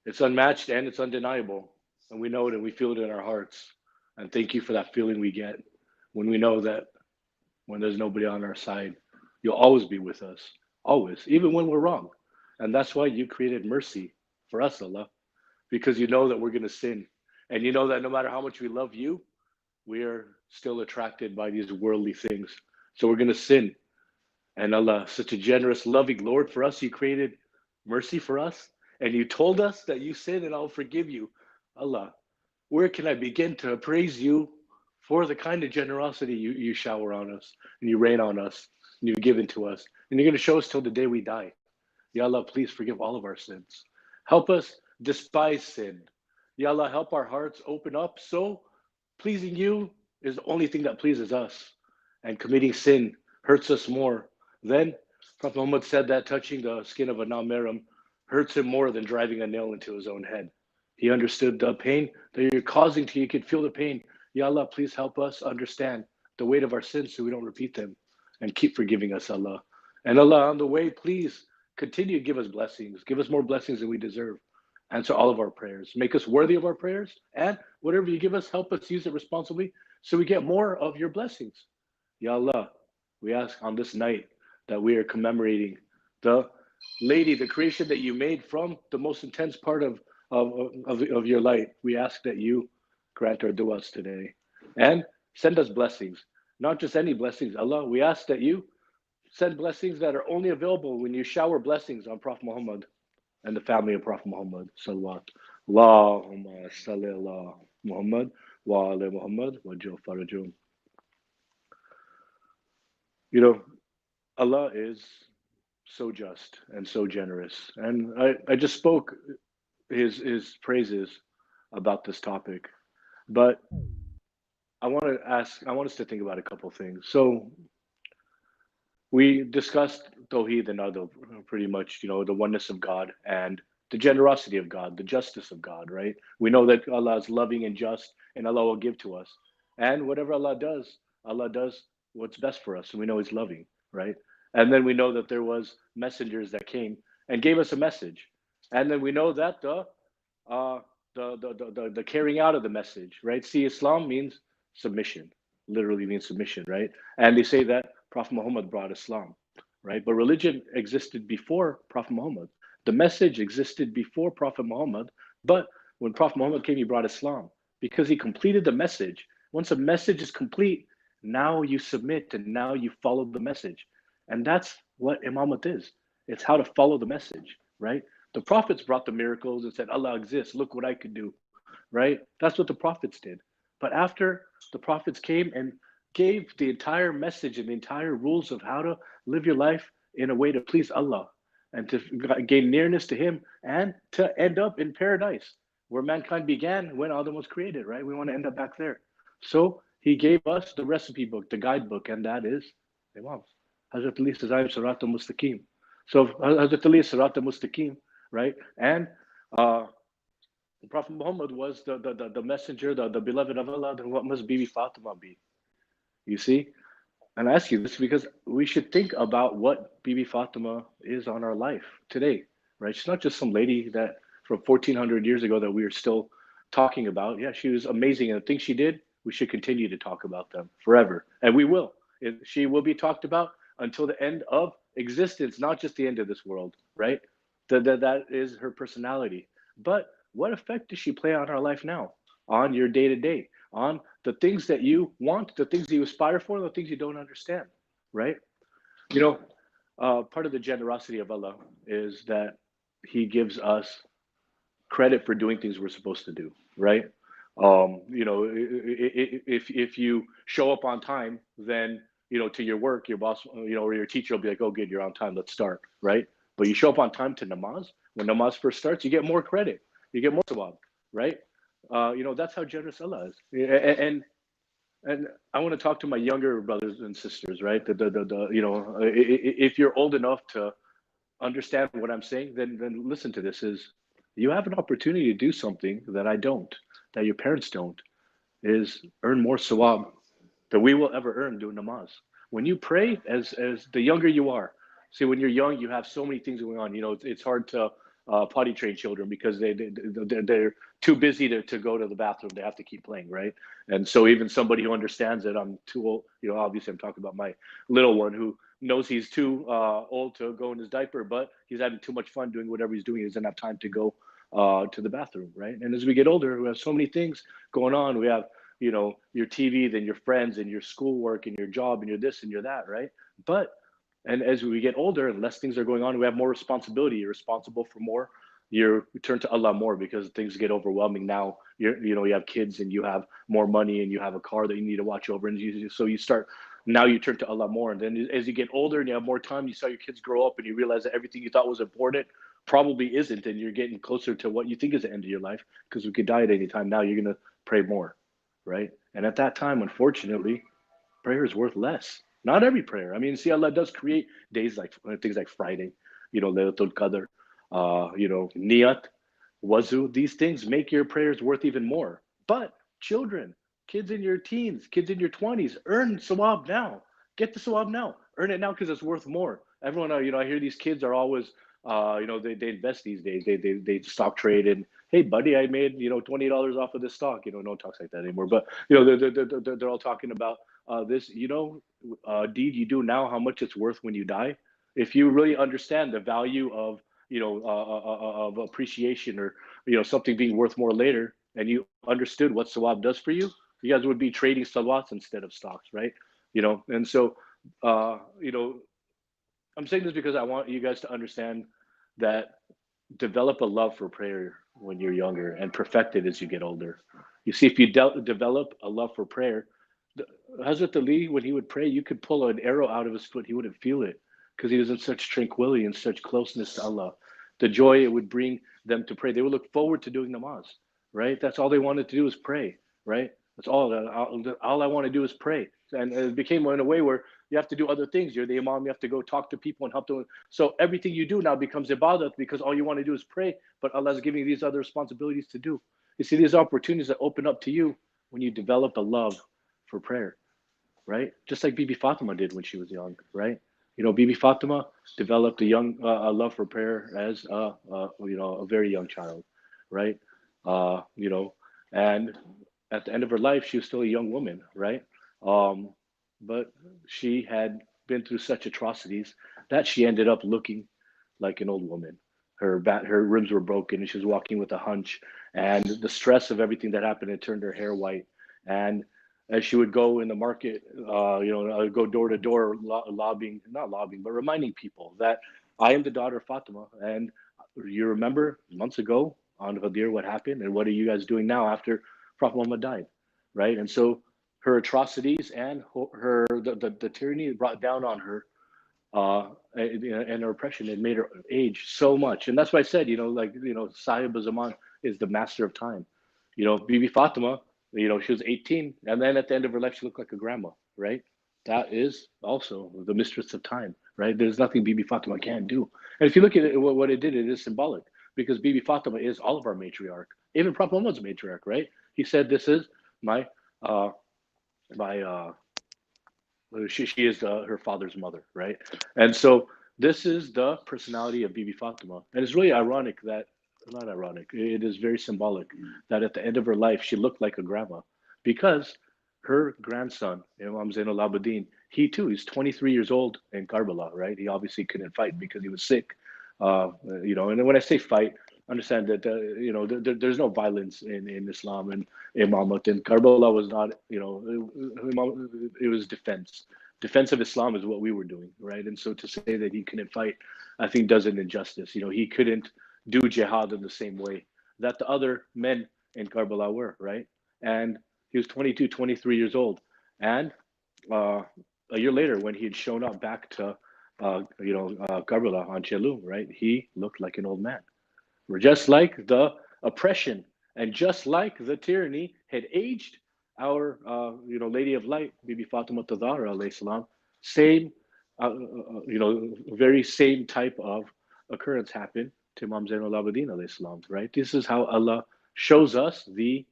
It's unmatched and it's undeniable. And we know it and we feel it in our hearts. And thank you for that feeling we get when we know that when there's nobody on our side, you'll always be with us. Always, even when we're wrong. And that's why you created mercy for us, Allah, because you know that we're going to sin. And you know that no matter how much we love you, we are still attracted by these worldly things. So we're going to sin. And Allah, such a generous, loving Lord for us, you created mercy for us. And you told us that you sin and I'll forgive you. Allah, where can I begin to praise you for the kind of generosity you shower on us and you rain on us and you've given to us. And you're going to show us till the day we die. Ya Allah, please forgive all of our sins. Help us despise sin. Ya Allah, help our hearts open up so pleasing you is the only thing that pleases us. And committing sin hurts us more. Then Prophet Muhammad said that touching the skin of a non-mahram hurts him more than driving a nail into his own head. He understood the pain that you're causing to you. He could feel the pain. Ya Allah, please help us understand the weight of our sins so we don't repeat them. and keep forgiving us, Allah. And Allah, on the way, please continue to give us blessings. Give us more blessings than we deserve. Answer all of our prayers. Make us worthy of our prayers. And whatever you give us, help us use it responsibly so we get more of your blessings. Ya Allah, we ask on this night that we are commemorating the lady, the creation that you made from the most intense part of your light. We ask that you grant our du'as today and send us blessings, not just any blessings. Allah, we ask that you send blessings that are only available when you shower blessings on Prophet Muhammad and the family of Prophet Muhammad. Salawat. Allahumma salli ala Muhammad wa ala Muhammad wa jal farajum. You know, Allah is so just and so generous. And I just spoke his praises about this topic. But I want us to think about a couple things. So we discussed Tawheed and Adab, pretty much, the oneness of God and the generosity of God, the justice of God, right? We know that Allah is loving and just, and Allah will give to us. And whatever Allah does what's best for us, and we know He's loving, right? And then we know that there was messengers that came and gave us a message, and then we know that the carrying out of the message, right? See, Islam means submission, literally means submission, right? And they say that Prophet Muhammad brought Islam, right? But religion existed before Prophet Muhammad. The message existed before Prophet Muhammad, but when Prophet Muhammad came, he brought Islam because he completed the message. Once a message is complete, now you submit and now you follow the message. And that's what Imamat is. It's how to follow the message, right? The prophets brought the miracles and said, Allah exists, look what I could do, right? That's what the prophets did. But after the prophets came and gave the entire message and the entire rules of how to live your life in a way to please Allah and to gain nearness to Him and to end up in paradise where mankind began when Adam was created, right? We want to end up back there. So He gave us the recipe book, the guidebook, and that is Imam. Hazrat Ali says, I am Sirat al-Mustaqim. So Hazrat Ali is Sirat al-Mustaqim, right? And Prophet Muhammad was the messenger, the beloved of Allah. Then what must Bibi Fatima be? You see? And I ask you this because we should think about what Bibi Fatima is on our life today, right? She's not just some lady that from 1400 years ago that we are still talking about. Yeah, she was amazing. And the things she did, we should continue to talk about them forever. And we will. She will be talked about until the end of existence, not just the end of this world, right? That is her personality. But what effect does she play on our life now, on your day to day, on the things that you want, the things that you aspire for, the things you don't understand, right? Part of the generosity of Allah is that He gives us credit for doing things we're supposed to do, right? If you show up on time, then to your work, your boss, or your teacher will be like, "Oh, good, you're on time. Let's start," right? But you show up on time to namaz. When namaz first starts, you get more credit. You get more sawab, right? That's how generous Allah is. And I want to talk to my younger brothers and sisters, right? If you're old enough to understand what I'm saying, then listen to this. Is you have an opportunity to do something that I don't, that your parents don't, is earn more sawab that we will ever earn doing namaz. When you pray, as the younger you are, see, when you're young, you have so many things going on. It's hard to potty train children because they're too busy to go to the bathroom. They have to keep playing, right? And so even somebody who understands that I'm too old, obviously I'm talking about my little one who knows he's too old to go in his diaper, but he's having too much fun doing whatever he's doing. He doesn't have time to go to the bathroom, right? And as we get older, we have so many things going on. We have, your TV, then your friends and your schoolwork and your job and your this and your that, right? And as we get older and less things are going on, we have more responsibility. You're responsible for more. You turn to Allah more because things get overwhelming. Now you have kids and you have more money and you have a car that you need to watch over, and now you turn to Allah more. And then as you get older and you have more time, you saw your kids grow up and you realize that everything you thought was important probably isn't, and you're getting closer to what you think is the end of your life because we could die at any time. Now you're gonna pray more, right? And at that time, unfortunately, prayer is worth less. Not every prayer. I mean, see, Allah does create days like things like Friday, Laylatul Qadr, Niyat, Wazu. These things make your prayers worth even more. But children, kids in your teens, kids in your 20s, earn sawab now. Get the sawab now. Earn it now because it's worth more. Everyone, I hear these kids are always, they invest these days. They stock trade and, hey, buddy, I made, $20 off of this stock. No one talks like that anymore. But, they're all talking about this, deed you do now, how much it's worth when you die. If you really understand the value of, of appreciation or, something being worth more later, and you understood what sawab does for you, you guys would be trading salawats instead of stocks, right? And so, I'm saying this because I want you guys to understand that develop a love for prayer when you're younger and perfect it as you get older. You see, if you develop a love for prayer, Hazrat Ali, when he would pray, you could pull an arrow out of his foot, he wouldn't feel it because he was in such tranquility and such closeness to Allah. The joy it would bring them to pray. They would look forward to doing namaz, right? That's all they wanted to do is pray, right? That's all I want to do is pray. And it became in a way where you have to do other things. You're the imam, you have to go talk to people and help them. So everything you do now becomes ibadat because all you want to do is pray, but Allah is giving you these other responsibilities to do. You see, these opportunities that open up to you when you develop a love for prayer, right? Just like Bibi Fatima did when she was young, right? Bibi Fatima developed a love for prayer as a very young child, right? And at the end of her life, she was still a young woman, right? But she had been through such atrocities that she ended up looking like an old woman. Her ribs were broken, and she was walking with a hunch. And the stress of everything that happened had turned her hair white. And as she would go in the market, go door to door, not lobbying, but reminding people that I am the daughter of Fatima. And you remember months ago on Ghadir what happened, and what are you guys doing now after Prophet Muhammad died, right? And so her atrocities and the tyranny brought down on her, and her oppression had made her age so much. And that's why I said, Sahib Zaman is the master of time. Bibi Fatima, she was 18, and then at the end of her life, she looked like a grandma, right? That is also the mistress of time, right? There's nothing Bibi Fatima can't do. And if you look at it, what it did, it is symbolic because Bibi Fatima is all of our matriarch. Even Prophet Muhammad's matriarch, right? He said, "This is my she is her father's mother," right? And so this is the personality of Bibi Fatima, and it's really ironic that not ironic. It is very symbolic that at the end of her life she looked like a grandma because her grandson Imam Zainul Abidin, he's 23 years old in Karbala, right? He obviously couldn't fight because he was sick, And when I say fight, understand that there's no violence in Islam and Imamat, and Karbala was not, it was defense of Islam is what we were doing, right? And so to say that he couldn't fight, I think does an injustice. He couldn't do jihad in the same way that the other men in Karbala were, right? And he was 22, 23 years old, and a year later, when he had shown up back to Karbala on Chelu, right, he looked like an old man. Just like the oppression and just like the tyranny had aged our, Lady of Light, Bibi Fatima Tazahra, alayhi salam, same, very same type of occurrence happened to Imam Zainul Abidin, alayhi salam, right? This is how Allah shows us the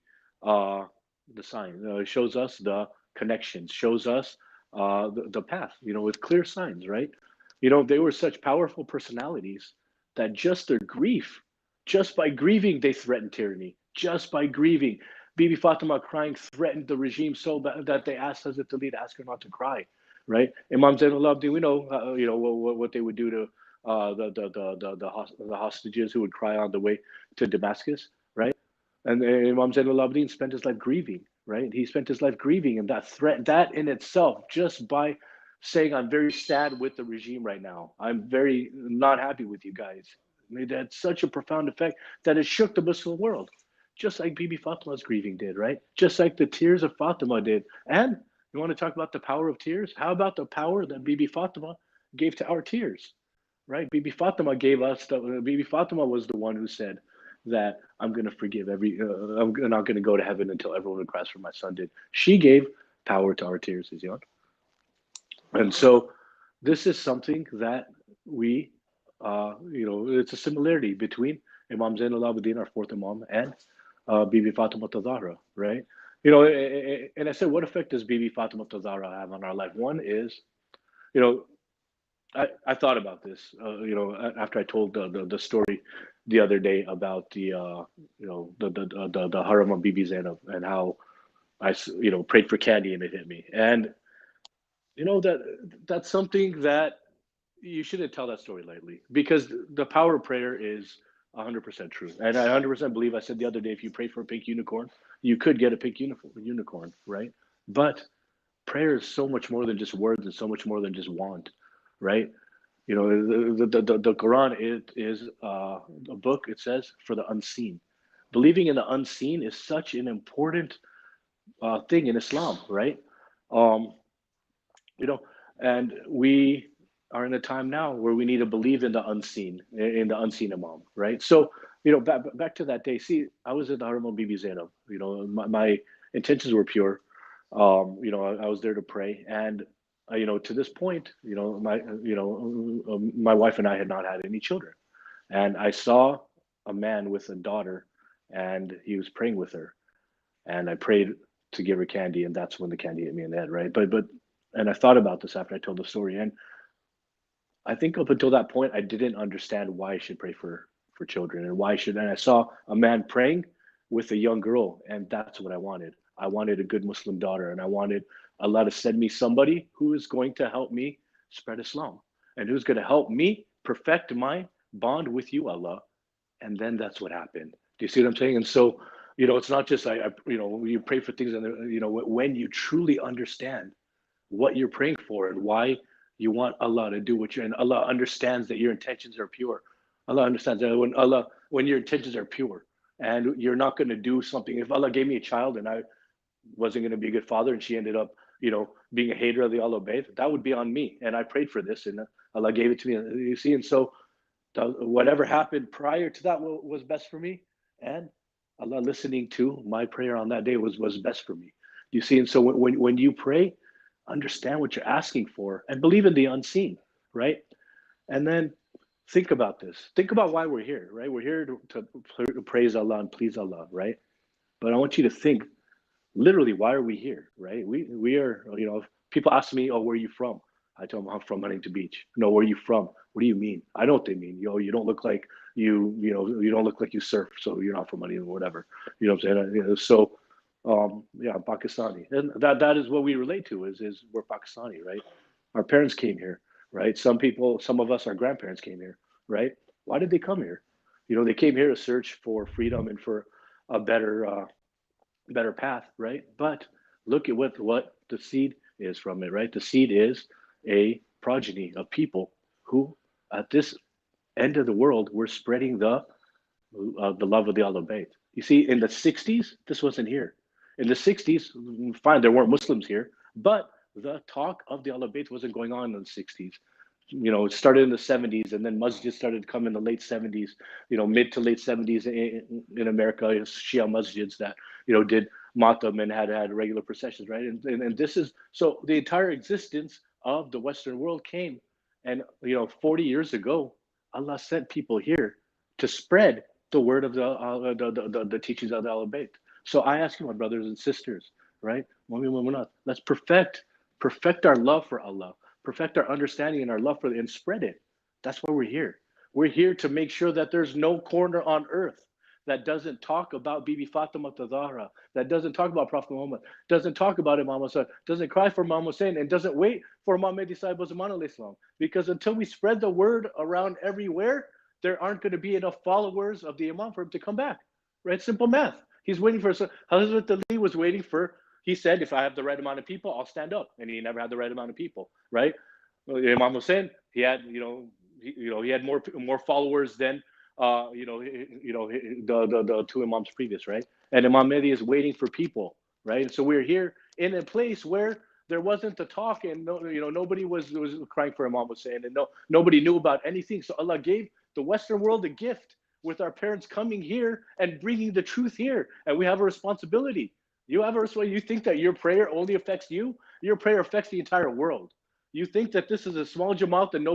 sign, shows us the connections, shows us the path, with clear signs, right? They were such powerful personalities that just their grief, just by grieving, they threatened tyranny. Just by grieving, Bibi Fatima crying threatened the regime so bad that they asked Hazrat Ali to ask her not to cry, right? Imam Zainul Abidin, we know, what they would do to the hostages who would cry on the way to Damascus, right? And Imam Zainul Abidin spent his life grieving, right? He spent his life grieving, and that threat, that in itself, just by saying, I'm very sad with the regime right now. I'm very not happy with you guys. It had such a profound effect that it shook the Muslim world, just like Bibi Fatima's grieving did, right? Just like the tears of Fatima did. And you want to talk about the power of tears? How about the power that Bibi Fatima gave to our tears, right? Bibi Fatima Bibi Fatima was the one who said that I'm going to forgive I'm not going to go to heaven until everyone who cries for my son did. She gave power to our tears, Izyan. And so this is something that we, it's a similarity between Imam Zainul Abidin, our fourth Imam, and Bibi Fatima Tazahra, right? And I said, what effect does Bibi Fatima Tazahra have on our life? One is, I thought about this, after I told the story the other day about the Haram of Bibi Zainab and how prayed for candy and it hit me. And that's something that you shouldn't tell that story lightly, because the power of prayer is 100% true. And I 100% believe, I said the other day, if you pray for a pink unicorn, you could get a pink unicorn, right? But prayer is so much more than just words and so much more than just want, right? The Quran is a book, it says, for the unseen. Believing in the unseen is such an important thing in Islam, right? Um, you know, and we are in a time now where we need to believe in the unseen Imam, right? So, back to that day. See, I was at the Haram Bibi Zainab. My intentions were pure. I was there to pray, and to this point, my wife and I had not had any children, and I saw a man with a daughter, and he was praying with her, and I prayed to give her candy, and that's when the candy hit me in the head, right? And I thought about this after I told the story, and I think up until that point, I didn't understand why I should pray for children and why I should. And I saw a man praying with a young girl, and that's what I wanted. I wanted a good Muslim daughter, and I wanted Allah to send me somebody who is going to help me spread Islam and who's going to help me perfect my bond with you, Allah. And then that's what happened. Do you see what I'm saying? And so, it's not just you pray for things, and when you truly understand what you're praying for and why you want Allah to do what you're, and Allah understands that your intentions are pure. Allah understands that when your intentions are pure and you're not going to do something. If Allah gave me a child and I wasn't going to be a good father and she ended up, being a hater of the al-Bayt, that would be on me. And I prayed for this and Allah gave it to me. You see, and so whatever happened prior to that was best for me. And Allah listening to my prayer on that day was best for me. You see, and so when you pray, understand what you're asking for and believe in the unseen, right? And then think about this. Think about why we're here, right? We're here to praise Allah and please Allah, right? But I want you to think literally, why are we here, right? We are, if people ask me, oh, where are you from? I tell them I'm from Huntington Beach. No, where are you from? What do you mean? I know what they mean. You don't look like you don't look like you surf, so you're not from Huntington or whatever. You know what I'm saying? So yeah, I'm Pakistani, and that is what we relate to. Is we're Pakistani, right? Our parents came here, right? Some of us, our grandparents came here, right? Why did they come here? They came here to search for freedom and for a better path, right? But look at what the seed is from it, right? The seed is a progeny of people who, at this end of the world, were spreading the love of the Ahlul Bayt. You see, in the 60s, this wasn't here. In the 60s, fine, there weren't Muslims here, but the talk of the Ahlul Bayt wasn't going on in the 60s. It started in the 70s, and then masjids started to come in the late 70s, mid to late 70s in America, Shia masjids that, did matam and had regular processions, right? And this is, so the entire existence of the Western world came. And, 40 years ago, Allah sent people here to spread the word of the teachings of the Ahlul Bayt. So I ask you, my brothers and sisters, right? Let's perfect our love for Allah, perfect our understanding and our love for it, and spread it. That's why we're here. We're here to make sure that there's no corner on earth that doesn't talk about Bibi Fatima Zahra, that doesn't talk about Prophet Muhammad, doesn't talk about Imam Hussein, doesn't cry for Imam Hussein, and doesn't wait for Imam Mehdi Sahib Zaman al-Islam. Because until we spread the word around everywhere, there aren't going to be enough followers of the Imam for him to come back. Right? Simple math. He's waiting for, Hazrat Ali was waiting for, he said, if I have the right amount of people, I'll stand up. And he never had the right amount of people, right? Imam Hussein, he had, he had more followers than, the two Imams previous, right? And Imam Mehdi is waiting for people, right? And so we're here in a place where there wasn't the talk, and nobody was crying for Imam Hussein, and nobody knew about anything. So Allah gave the Western world a gift with our parents coming here and bringing the truth here, and we have a responsibility. You have a responsibility. You think that your prayer only affects you? Your prayer affects the entire world. You think that this is a small Jamaat and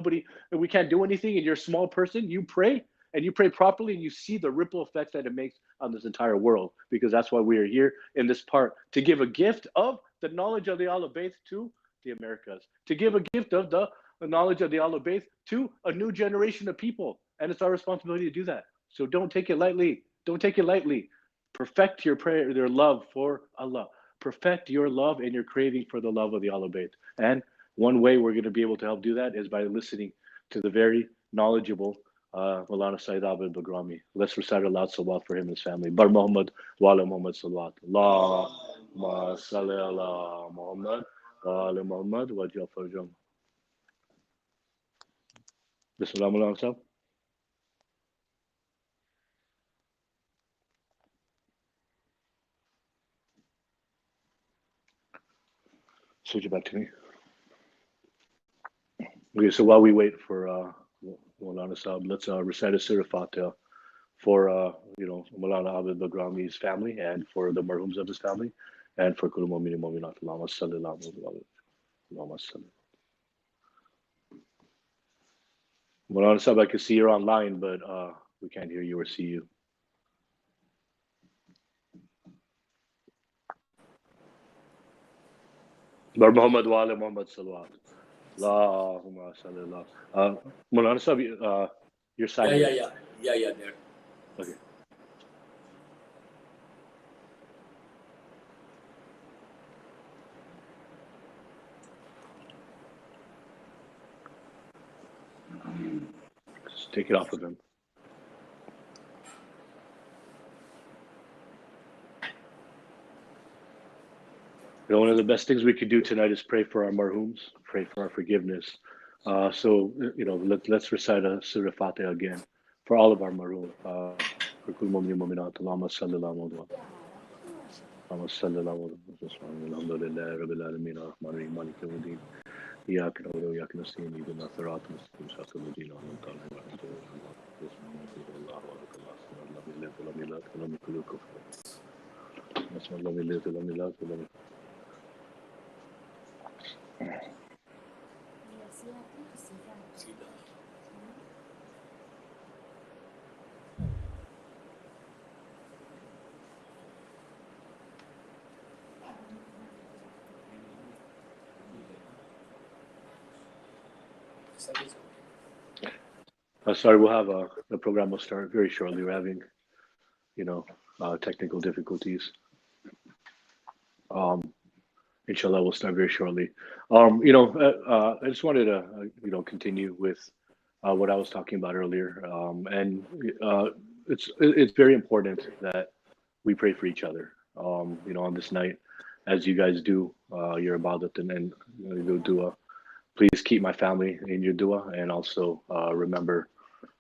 we can't do anything, and you're a small person? You pray, and you pray properly, and you see the ripple effects that it makes on this entire world, because that's why we are here in this part, to give a gift of the knowledge of the Ahlul Bayt to the Americas, to give a gift of the the knowledge of the Ahlul Bayt to a new generation of people. And it's our responsibility to do that. So don't take it lightly. Don't take it lightly. Perfect your prayer, your love for Allah. Perfect your love and your craving for the love of the Ahlul Bayt. And one way we're going to be able to help do that is by listening to the very knowledgeable Maulana Sayyid Abid Bilgrami. Let's recite aloud salawat for him and his family. Bar Muhammad wa ala Muhammad salawat. Allahumma salli ala Muhammad wa ala Muhammad wa ajil farjahum. Bismillah Maulana Sahib. Switch it back to me. Okay, so while we wait for Maulana Sahib, let's recite a Surah Fatiha for Maulana Abid Bilgrami's family and for the marhums of his family and for Kullu Mu'minin Mu'minat. Allahumma salli ala Muhammad. Allahumma salli. Maulana Sahib, I can see you're online, but we can't hear you or see you. Bar Muhammad wa ala Muhammad salawat. Allahumma salli ala. Maulana Sahib, you're silent. Yeah, there. Okay. Just take it off of him. One of the best things we could do tonight is pray for our marhums, pray for our forgiveness. Let's recite a Surah Fatiha again for all of our marhum. For Kullu Mu'minin Mu'minat. Allahumma salli ala Muhammad. Allahumma salli ala Muhammad. Alhamdulillahi Rabbil Alameen. Ar-Rahman Ar-Rahim. Malik Yawmiddin. Iyyaka na'budu wa iyyaka nasta'in. Ihdina as-siratal mustaqim. Siratal ladzina an'amta alaihim ghayril maghdubi alaihim. Sorry, we'll have the program will start very shortly. We're having, technical difficulties. Inshallah, we'll start very shortly. I just wanted to, continue with what I was talking about earlier. It's very important that we pray for each other. On this night, as you guys do your ibadat and your dua. Please keep my family in your dua, and also remember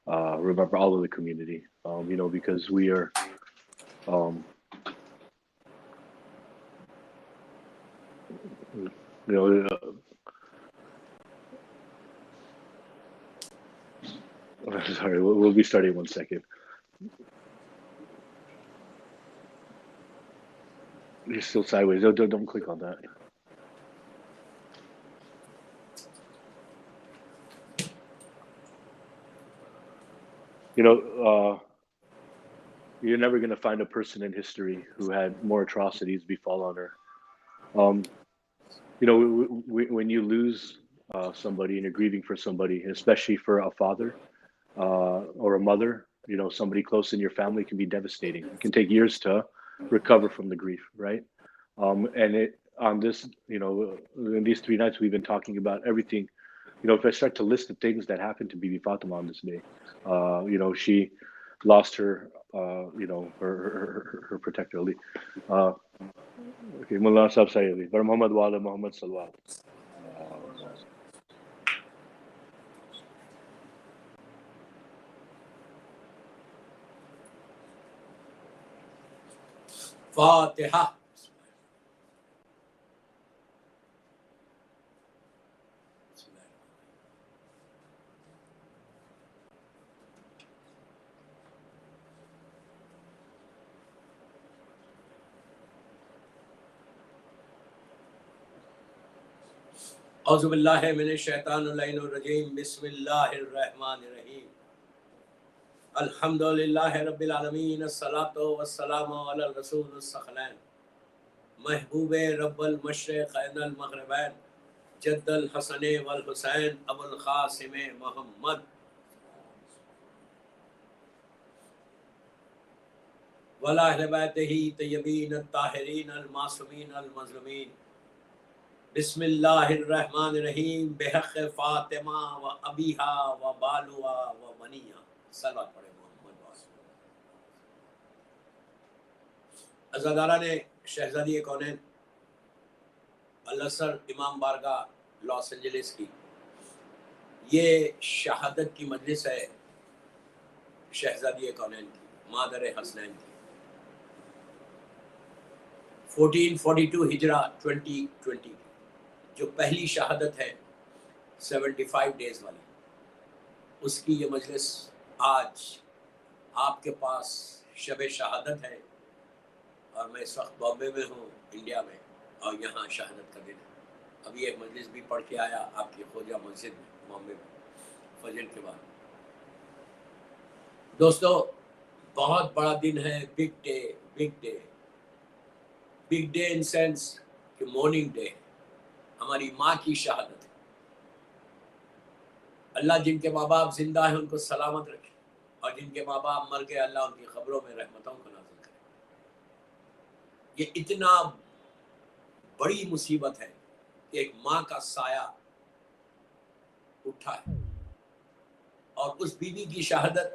all of the community. Because we are. Sorry, we'll be starting in 1 second. You're still sideways. Don't click on that. You're never going to find a person in history who had more atrocities befall on her. When you lose somebody and you're grieving for somebody, especially for a father or a mother, somebody close in your family, can be devastating. It can take years to recover from the grief, right? In these 3 nights, we've been talking about everything. If I start to list the things that happened to Bibi Fatima on this day, she lost her, her protector Ali. Okay, Maulana Sahib Sayyidi. Bar Muhammad wa ala Muhammad salawat. Fatiha. Auzu billahi minash shaitanir rajim. Bismillahir rahmanir rahim. Alhamdulillahi rabbil alamin. As-salatu was-salamu ala rasulus sakhlan. Mahbube rabbal mashriq and al-maghribain. جد الحسن والحسین ابو القاسم محمد ولا اہل بیتہ طیبین الطاہرین المعصومین المظلومین بسم اللہ الرحمن الرحیم بحق فاطمہ و ابیہا و بالوا و بنیہا صلوات پڑھے محمد واسلم۔ عزاداران شہزادی کونین، al-Asr امام بارگاہ لاس اینجلس کی یہ شہادت کی مجلس ہے شہزادی کونین کی، مادر حسنین کی، 1442 ہجرہ 2020 جو پہلی شہادت ہے 75 ڈیز والی، اس کی یہ مجلس آج آپ کے پاس شب شہادت ہے، اور میں اس وقت بامبے میں ہوں انڈیا میں، اور یہاں شہادت کا دن ہے۔ ابھی ایک مجلس بھی پڑھ کے آیا آپ کی خوجہ مسجد میں بامبے میں فجر کے بعد۔ دوستو بہت بڑا دن ہے، big day, big day, big day in sense کہ مارننگ ڈے، ہماری ماں کی شہادت ہے۔ اللہ جن کے ماں باپ زندہ ہیں ان کو سلامت رکھے، اور جن کے ماں باپ مر گئے اللہ ان کی قبروں میں رحمتوں کو نازل کرے۔ یہ اتنا بڑی مصیبت ہے کہ ایک ماں کا سایہ اٹھا ہے، اور اس بیوی کی شہادت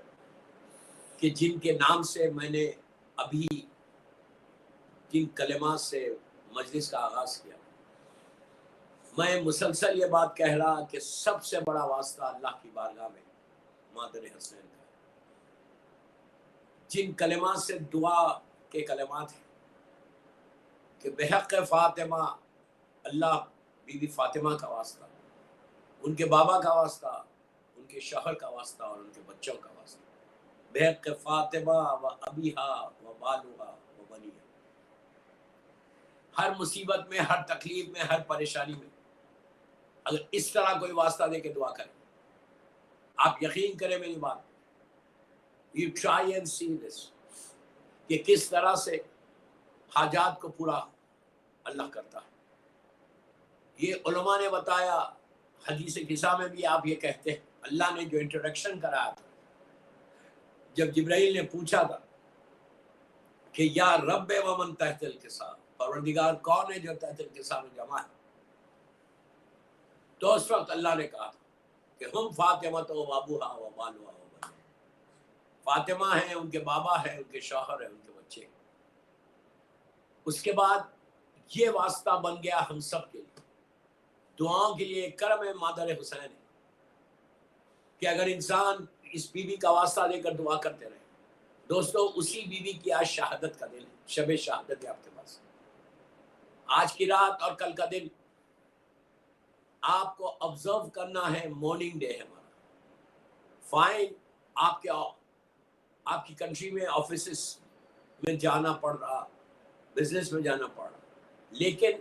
کہ جن کے نام سے میں نے ابھی جن کلمات سے مجلس کا آغاز کیا، میں مسلسل یہ بات کہہ رہا کہ سب سے بڑا واسطہ اللہ کی بارگاہ میں مادر حسنین کا، جن کلمات سے دعا کے کلمات ہیں کہ بحق فاطمہ، اللہ بی بی فاطمہ کا واسطہ، ان کے بابا کا واسطہ، ان کے شوہر کا واسطہ، اور ان کے بچوں کا واسطہ، بحق فاطمہ و ابیہا و بالوہا و بنیہا۔ ہر مصیبت میں، ہر تکلیف میں، ہر پریشانی میں اگر اس طرح کوئی واسطہ دے کے دعا کریں، آپ یقین کریں میری بات، you try and see this کہ کس طرح سے حاجات کو پورا اللہ کرتا ہے۔ یہ علماء نے بتایا، حدیث قصہ میں بھی آپ یہ کہتے ہیں، اللہ نے جو انٹروڈکشن کرایا تھا جب جبرائیل نے پوچھا تھا کہ یا رب ومن تحت القصہ، پروردگار کون ہے جو تحت القصہ میں جمع ہے، تو اس وقت اللہ نے کہا کہ ہم فاطمہ تو ابوہا و بالوہا و بنیہا، فاطمہ ہیں، ان کے بابا ہیں، ان کے شوہر ہیں، ان کے بچے ہیں۔ اس کے بعد یہ واسطہ بن گیا ہم سب کے لیے، دعاؤں کے لیے کرم ہے مادر حسین ہے کہ اگر انسان اس بیوی کا واسطہ لے کر دعا کرتے رہے۔ دوستو اسی بیوی کی آج شہادت کا دن ہے، شب شہادت ہے آپ کے پاس۔ آج کی رات اور کل کا دن آپ کو آبزرو کرنا ہے، مارننگ ڈے ہے ہمارا۔ فائن آپ کی کنٹری میں آفیسز میں جانا پڑ رہا، بزنس میں جانا پڑ رہا، لیکن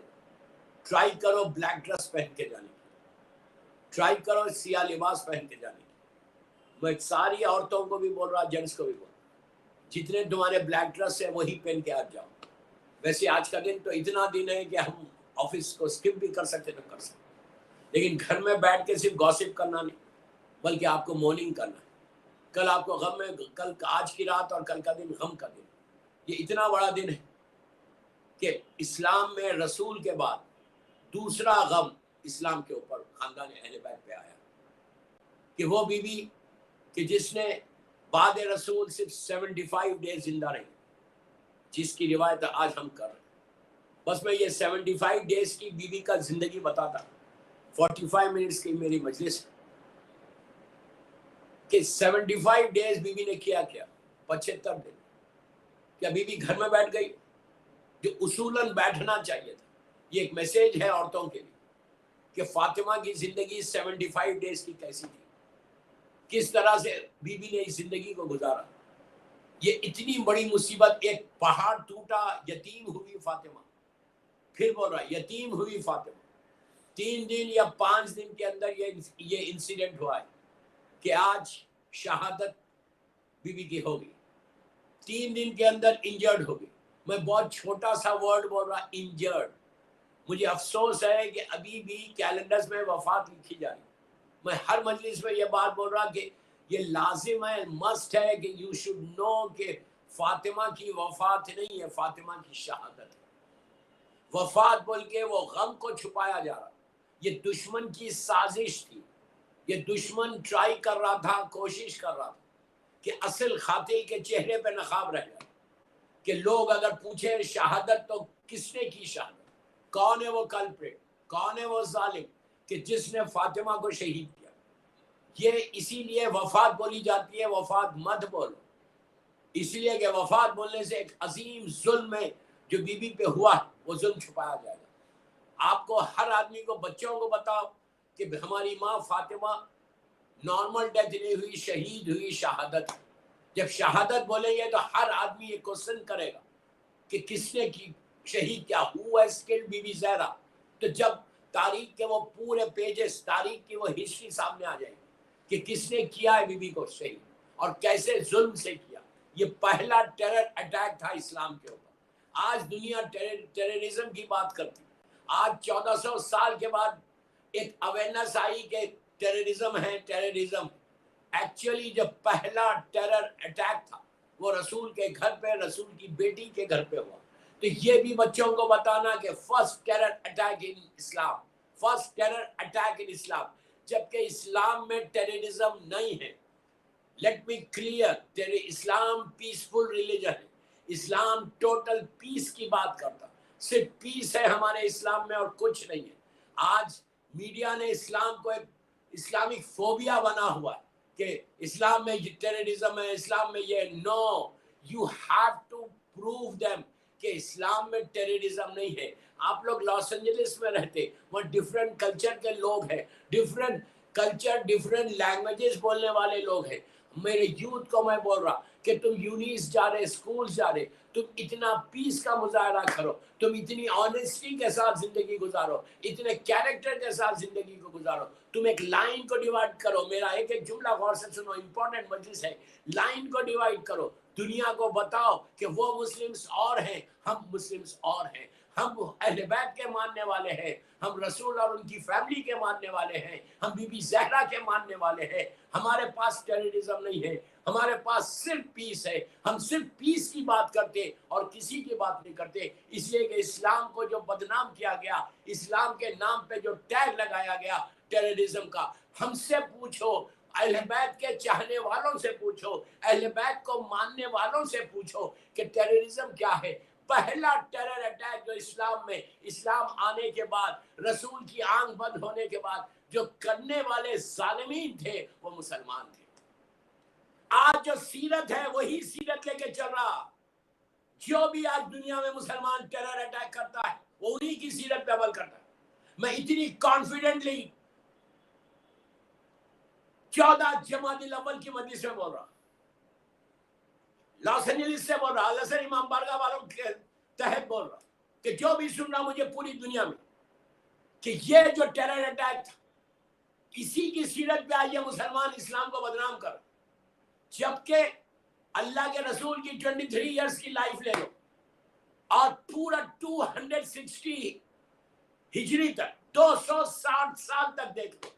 ٹرائی کرو بلیک ڈریس پہن کے جانے کی، ٹرائی کرو سیاہ لباس پہن کے جانے کی۔ میں ساری عورتوں کو بھی بول رہا، جینٹس کو بھی بول رہا، جتنے تمہارے بلیک ڈریس ہے وہی پہن کے آج جاؤ۔ ویسے آج کا دن تو اتنا دن ہے کہ ہم آفس کو اسکپ بھی کر سکتے تو کر سکتے، لیکن گھر میں بیٹھ کے صرف گوسپ کرنا نہیں، بلکہ آپ کو مارننگ کرنا ہے۔ کل آپ کو غم ہے، کل آج کی رات اور کل کا دن غم کا دن۔ یہ اتنا بڑا دن ہے کہ اسلام میں رسول کے بعد دوسرا غم اسلام کے اوپر خاندان اہل بیت پہ آیا کہ وہ بی بی کہ جس نے بعد رسول صرف 75 ڈیز زندہ رہی، جس کی روایت آج ہم کر رہے ہیں۔ بس میں یہ 75 ڈیز کی بی بی کا زندگی بتاتا، 45 منٹس کی میری مجلس ہے کہ 75 ڈیز بی بی نے کیا 75 دن کیا بی بی گھر میں بیٹھ گئی جو اصولاً بیٹھنا چاہیے تھا۔ یہ ایک میسیج ہے عورتوں کے لیے کہ فاطمہ کی زندگی 75 ڈیز کی کیسی تھی، کس طرح سے بی بی نے اس زندگی کو گزارا۔ یہ اتنی بڑی مصیبت، ایک پہاڑ ٹوٹا، یتیم ہوئی فاطمہ، پھر بول رہا یتیم ہوئی فاطمہ۔ 3 دن یا 5 دن کے اندر یہ انسیڈنٹ ہوا ہے کہ آج شہادت بی بی کی ہوگی، 3 دن کے اندر انجرڈ ہوگی۔ میں بہت چھوٹا سا ورڈ بول رہا، انجرڈ، مجھے افسوس ہے کہ ابھی بھی کیلنڈرز میں وفات لکھی جا رہی. میں ہر مجلس میں یہ بات بول رہا کہ یہ لازم ہے, مسٹ ہے کہ یو شوڈ نو کہ فاطمہ کی وفات نہیں ہے, فاطمہ کی شہادت ہے. وفات بول کے وہ غم کو چھپایا جا رہا, یہ دشمن کی سازش تھی. یہ دشمن ٹرائی کر رہا تھا, کوشش کر رہا تھا کہ اصل قاتل کے چہرے پہ نقاب رہ جائے, کہ لوگ اگر پوچھیں شہادت تو کس نے کی شہادت, کون ہے وہ کلپریٹ, کون ہے وہ ظالم کہ جس نے فاطمہ کو شہید کیا. یہ اسی لیے وفات بولی جاتی ہے, وفات مت بولو, اس لیے کہ وفات بولنے سے ایک عظیم ظلم ہے جو بی بی پہ ہوا, وہ ظلم چھپایا جائے گا. آپ کو ہر آدمی کو, بچوں کو بتاؤ کہ ہماری ماں فاطمہ نارمل ڈیتھ نہیں ہوئی, شہید ہوئی, شہادت. جب شہادت بولیں گے تو ہر آدمی یہ کوشچن کرے گا کہ کس نے کی, شہید کیا, who has killed Bibi Zahra. تو جب تاریخ کے وہ پورے پیجز, تاریخ کی وہ ہسٹری سامنے آ جائے گی کہ کس نے کیا ہے بی بی کو شہید اور کیسے ظلم سے کیا. یہ پہلا ٹیرر اٹیک تھا اسلام کے اوپر. آج دنیا ٹیررزم کی بات کرتی. آج 1400 سال کے بعد ایک اویئرنیس آئی کہ ٹیررزم ہے, ٹیررزم. ایکچولی جو پہلا ٹیرر اٹیک تھا وہ رسول کے گھر پہ, رسول کی بیٹی کے گھر پہ ہوا. تو یہ بھی بچوں کو بتانا کہ first terror attack in Islam, first terror attack in Islam, جبکہ اسلام میں ٹیررزم نہیں ہے. Let me clear, Islam peaceful religion ہے. اسلام ٹوٹل پیس کی بات کرتا, صرف پیس ہے ہمارے اسلام میں اور کچھ نہیں ہے. آج میڈیا نے اسلام کو ایک اسلامک فوبیا بنا ہوا ہے کہ اسلام میں یہ ٹیررزم ہے, اسلام میں یہ. No, you have to prove them کہ اسلام میں ٹیررزم نہیں ہے. آپ لوگ لاس اینجلس میں رہتے, وہاں ڈفرینٹ کلچر کے لوگ ہیں, ڈفرینٹ کلچر, ڈفرینٹ لینگویجز بولنے والے لوگ ہیں. میرے یوتھ کو میں بول رہا کہ تم یونیس جا رہے, اسکول جا رہے, تم اتنا پیس کا مظاہرہ کرو, تم اتنی آنیسٹی کے ساتھ زندگی گزارو, اتنے کیریکٹر کے ساتھ زندگی کو گزارو. تم ایک لائن کو ڈیوائیڈ کرو. میرا ایک ایک جملہ غور سے سنو, امپورٹنٹ مجلس ہے. لائن کو ڈیوائیڈ کرو, دنیا کو بتاؤ کہ وہ مسلمز اور ہیں, ہم مسلمز اور ہیں. ہم اہل بیت کے ماننے والے ہیں, ہم رسول اور ان کی فیملی کے ماننے والے ہیں, ہم بی بی زہرا کے ماننے والے ہیں. ہمارے پاس ٹیررزم نہیں ہے, ہمارے پاس صرف پیس ہے. ہم صرف پیس کی بات کرتے اور کسی کی بات نہیں کرتے. اس لیے کہ اسلام کو جو بدنام کیا گیا, اسلام کے نام پہ جو ٹیگ لگایا گیا ٹیررزم کا, ہم سے پوچھو, اہل بیت کے چاہنے والوں سے پوچھو, اہل بیت کو ماننے والوں سے پوچھو کہ ٹیررزم کیا ہے. پہلا ٹیرر اٹیک جو اسلام میں, اسلام آنے کے بعد, رسول کی آنکھ بند ہونے کے بعد جو کرنے والے ظالمین تھے وہ مسلمان تھے. آج جو سیرت ہے وہی سیرت لے کے چل رہا. جو بھی آج دنیا میں مسلمان ٹیرر اٹیک کرتا ہے وہ انہی کی سیرت پہ عمل کرتا ہے. میں اتنی کانفیڈنٹلی 14 جمادی الاول کی مجلس میں بول رہا, لاس اینجلس سے بول رہا, al-Asr امام بارگاہ والوں کے تحت بول رہا کہ جو بھی سن رہا مجھے پوری دنیا میں, کہ یہ جو ٹیرر اٹیک تھا اسی کی سیرت پہ آئیے مسلمان اسلام کو بدنام کر. جبکہ اللہ کے رسول کی 23 ایئرس کی لائف لے لو اور پورا 260 ہجری تک, 260 سال تک دیکھ لو,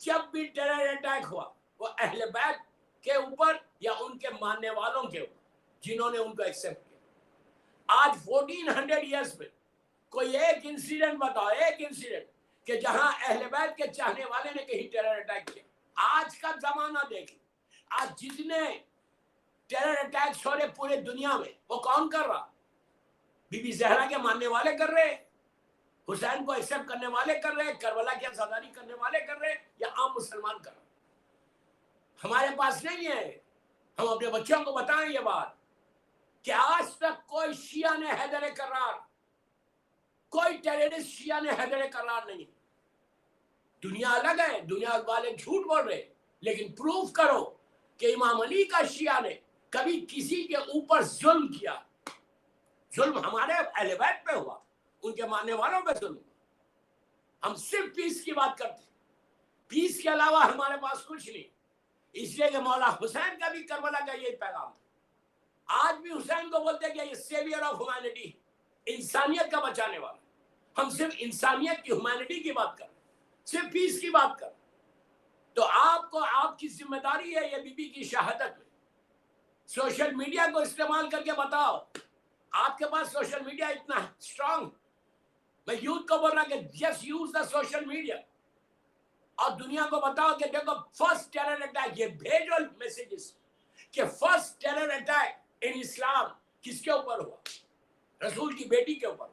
جب بھی ٹیرر اٹیک ہوا وہ اہل بیت کے اوپر یا ان کے ماننے والوں کے اوپر جنہوں نے ان کو ایکسپٹ کیا. آج 1400 ایئرس میں کوئی ایک انسیڈنٹ بتاؤ, ایک انسیڈنٹ کہ جہاں اہل بیت کے چاہنے والے نے کہیں ٹیرر اٹیک کیا. آج کا زمانہ دیکھ, آج جتنے ٹیرر اٹیکس ہو رہے پورے دنیا میں وہ کون کر رہا؟ بی بی زہرا کے ماننے والے کر رہے, حسین کو ایکسپٹ کرنے والے کر رہے, کربلا کی عزاداری کرنے والے کر رہے, یا عام مسلمان کر رہے. ہمارے پاس نہیں ہے. ہم اپنے بچوں کو بتائیں یہ بات کہ آج تک کوئی شیعہ نے حیدر کرار, کوئی ٹیررسٹ شیعہ نے حیدر کرار نہیں. دنیا الگ ہے, دنیا والے جھوٹ بول رہے, لیکن پروف کرو کہ امام علی کا شیعہ نے کبھی کسی کے اوپر ظلم کیا. ظلم ہمارے اہل بیت پہ ہوا, ان کے ماننے والوں پہ ظلم. ہم صرف پیس کی بات کرتے, پیس کے علاوہ ہمارے پاس کچھ نہیں. اس لیے کہ مولا حسین کا بھی کربلا کا یہی پیغام تھا. آج بھی حسین کو بولتے کہ یہ سیویئر آف ہیومینٹی, انسانیت کا بچانے والا. ہم صرف انسانیت کی ہیومینٹی کی بات کر رہے ہیں, صرف پیس کی بات کر رہے ہیں. تو آپ کو آپ کی ذمہ داری ہے یہ بی بی کی شہادت میں. سوشل میڈیا کو استعمال کر کے بتاؤ, آپ کے پاس سوشل میڈیا اتنا اسٹرانگ. میں یوتھ کو بول رہا کہ just use the social media, اور دنیا کو بتاؤ کہ دیکھو فرسٹ ٹیرر اٹیک, یہ بھیجو میسیجز کہ فرسٹ ٹیرر اٹیک ان اسلام کس کے اوپر ہوا, رسول کی بیٹی کے اوپر.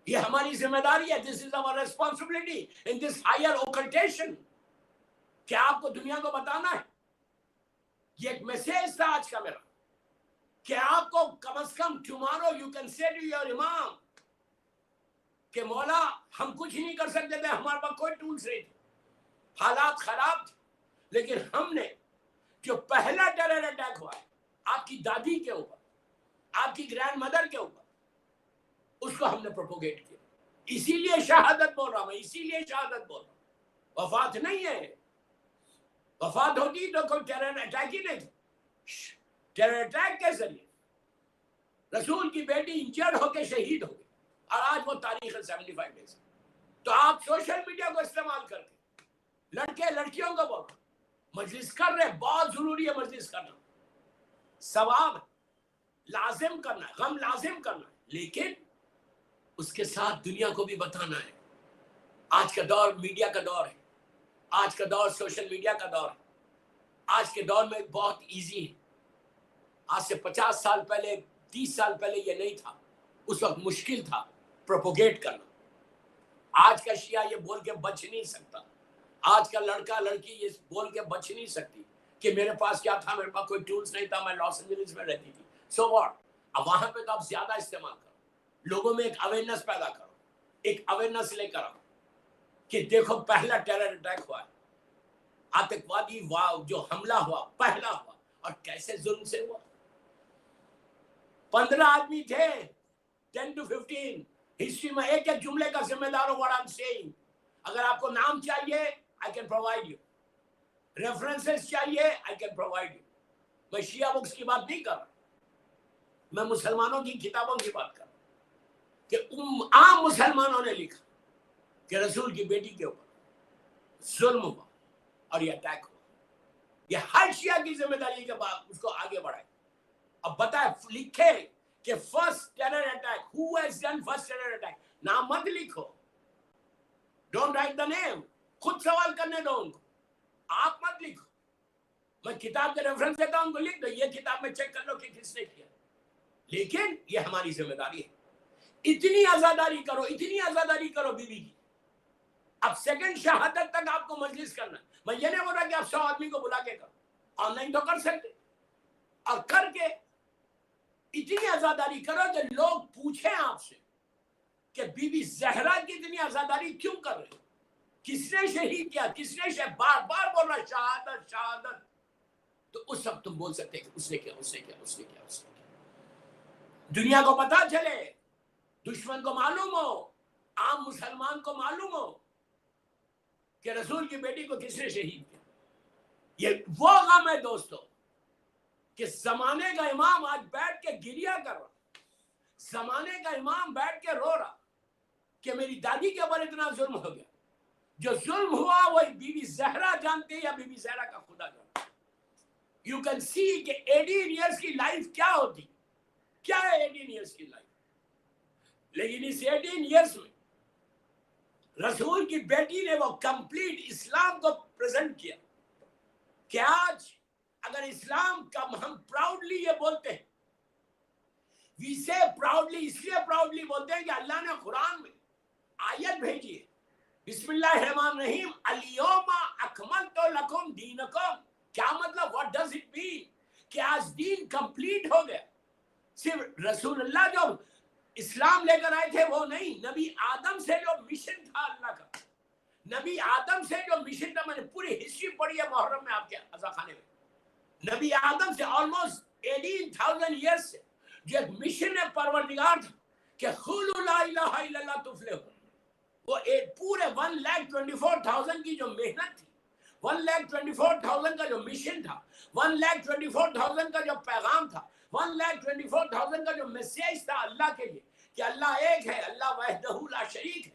یہ ہماری ذمہ داری ہے. دس از our responsibility in this higher اوکلٹیشن, کہ آپ کو دنیا کو بتانا ہے. یہ ایک میسیج تھا آج کا میرا, کہ آپ کو کم از کم tomorrow you can say to your imam کہ مولا ہم کچھ نہیں کر سکتے تھے, ہمارے پاس کوئی ٹولز نہیں تھے, حالات خراب تھے, لیکن ہم نے جو پہلا ٹیرر اٹیک ہوا ہے آپ کی دادی کے اوپر, آپ کی گرینڈ مدر کے اوپر, اس کو ہم نے پروپوگیٹ کیا. اسی لیے شہادت بول رہا ہوں میں, اسی لیے شہادت بول رہا ہوں. وفات نہیں ہے. وفات ہوتی تو کوئی ٹیرر اٹیک ہی نہیں تھا. ٹیرر اٹیک کے ذریعے رسول کی بیٹی انجرڈ ہو کے شہید ہو گئی, اور آج وہ تاریخ ہے 75 ڈیز. تو آپ سوشل میڈیا کو استعمال کر کے لڑکے لڑکیوں کو بولو مجلس کر رہے, بہت ضروری ہے مجلس کرنا, ثواب لازم کرنا ہے, غم لازم کرنا ہے, لیکن اس کے ساتھ دنیا کو بھی بتانا ہے. آج کا دور میڈیا کا دور ہے, آج کا دور سوشل میڈیا کا دور ہے. آج کے دور میں بہت ایزی ہے. آج سے 50 سال پہلے 30 سال پہلے یہ نہیں تھا, اس وقت مشکل تھا پروپوگیٹ کرنا. آج کا شیعہ یہ بول کے بچ نہیں سکتا, آج کا لڑکا لڑکی یہ بول کے بچ نہیں سکتی کہ میرے پاس کیا تھا, میرے پاس کوئی ٹولز نہیں تھا, میں لاس اینجلس میں رہتی تھی. سو واٹ, اب وہاں پہ تو آپ زیادہ استعمال کرو, لوگوں میں ایک اویئرنیس پیدا کرو, ایک اویئرنیس لے کر آؤ کہ دیکھو پہلا ٹیرر اٹیک ہوا ہے, آتنکوادی جو حملہ ہوا پہلا ہوا, اور کیسے ظلم سے ہوا. 15 آدمی تھے, 10 to 15 ہسٹری میں. ایک ایک جملے کا ذمہ دار ہوں what I'm saying. اگر آپ کو نام چاہیے I can provide you, references چاہیے I can provide you. میں شیعہ بکس کی بات نہیں کر رہا, میں مسلمانوں کی کتابوں کی بات کر رہا ہوں کہ عام مسلمانوں نے لکھا کہ رسول کی بیٹی کے اوپر ظلم ہوا اور یہ اٹیک ہوا. یہ ہر شیعہ کی ذمہ داری کے بعد اس کو آگے بڑھائے. اب بتائے لکھے کہ first terror attack, who has done first terror attack. نام مت لکھو, ڈونٹ رائٹ دا نیم, خود سوال کرنے دو ان کو, آپ مت لکھو. میں کتاب کے ریفرنس دیتا ہوں, ان کو لکھ دو, یہ کتاب میں چیک کر لو کہ کس نے کیا. لیکن یہ ہماری ذمہ داری ہے. اتنی آزاداری کرو, اتنی آزاداری کرو بیوی کی. اب سیکنڈ شہادت تک آپ کو مجلس کرنا. میں یہ نہیں بول رہا کہ آپ 100 آدمی کو بلا کے کرو, آن لائن تو کر سکتے, اور کر کے اتنی آزاداری کرو کہ لوگ پوچھیں آپ سے کہ بی بی زہرا کی اتنی آزاداری کیوں کر رہے, کس نے شہید کیا, کس نے بار بار بول رہا شہادت شہادت. تو اس وقت تم بول سکتے کہ اس نے کیا, اس نے کیا, اس نے کیا, اس نے کیا. دنیا کو پتا چلے, دشمن کو معلوم ہو, عام مسلمان کو معلوم ہو کہ رسول کی بیٹی کو کس نے شہید کیا. یہ وہ غم ہے دوستو کہ زمانے کا امام آج بیٹھ کے گریا کر رہا, زمانے کا امام بیٹھ کے رو رہا کہ میری دادی کے اوپر اتنا ظلم ہو گیا. جو ظلم ہوا وہ بی بی زہرا جانتے یا بی بی زہرا کا خدا جانتا. یو کین سی کہ 18 ایئرس کی لائف کیا ہوتی, کیا ہے 18 ایئرس کی لائف. لیکن اس 18 ایئرس میں رسول کی بیٹی نے وہ کمپلیٹ اسلام کو پریزنٹ کیا کہ آج اگر اسلام کا ہم پراؤڈلی یہ بولتے ہیں, وی سے پراؤڈلی, اس لیے پراؤڈلی بولتے ہیں کہ اللہ نے قرآن میں آیت بھیجی ہے, بسم اللہ الرحمن الرحیم, الیوم اکملت لکم دینکم. کیا مطلب, what does it mean کہ آج دین کمپلیٹ ہو گیا. صرف رسول اللہ جو اسلام لے کر آئے تھے وہ نہیں, نبی آدم سے جو مشن تھا اللہ کا, نبی آدم سے جو مشن تھا, میں نے پوری ہسٹری پڑھی ہے محرم میں آپ کے عزا خانے میں. نبی آدم سے آلموسٹ 18,000 ایئرس سے جو ایک مشن پروردگار تھا کہ قولوا لا الہ الا اللہ تفلحوا, وہ ایک پورے 1,24,000 کی جو محنت تھی, 1,24,000 کا جو مشن تھا, 1,24,000 کا جو پیغام تھا, 1,24,000 کا جو میسیج تھا اللہ کے لیے کہ اللہ ایک ہے, اللہ وحدہ لا شریک ہے,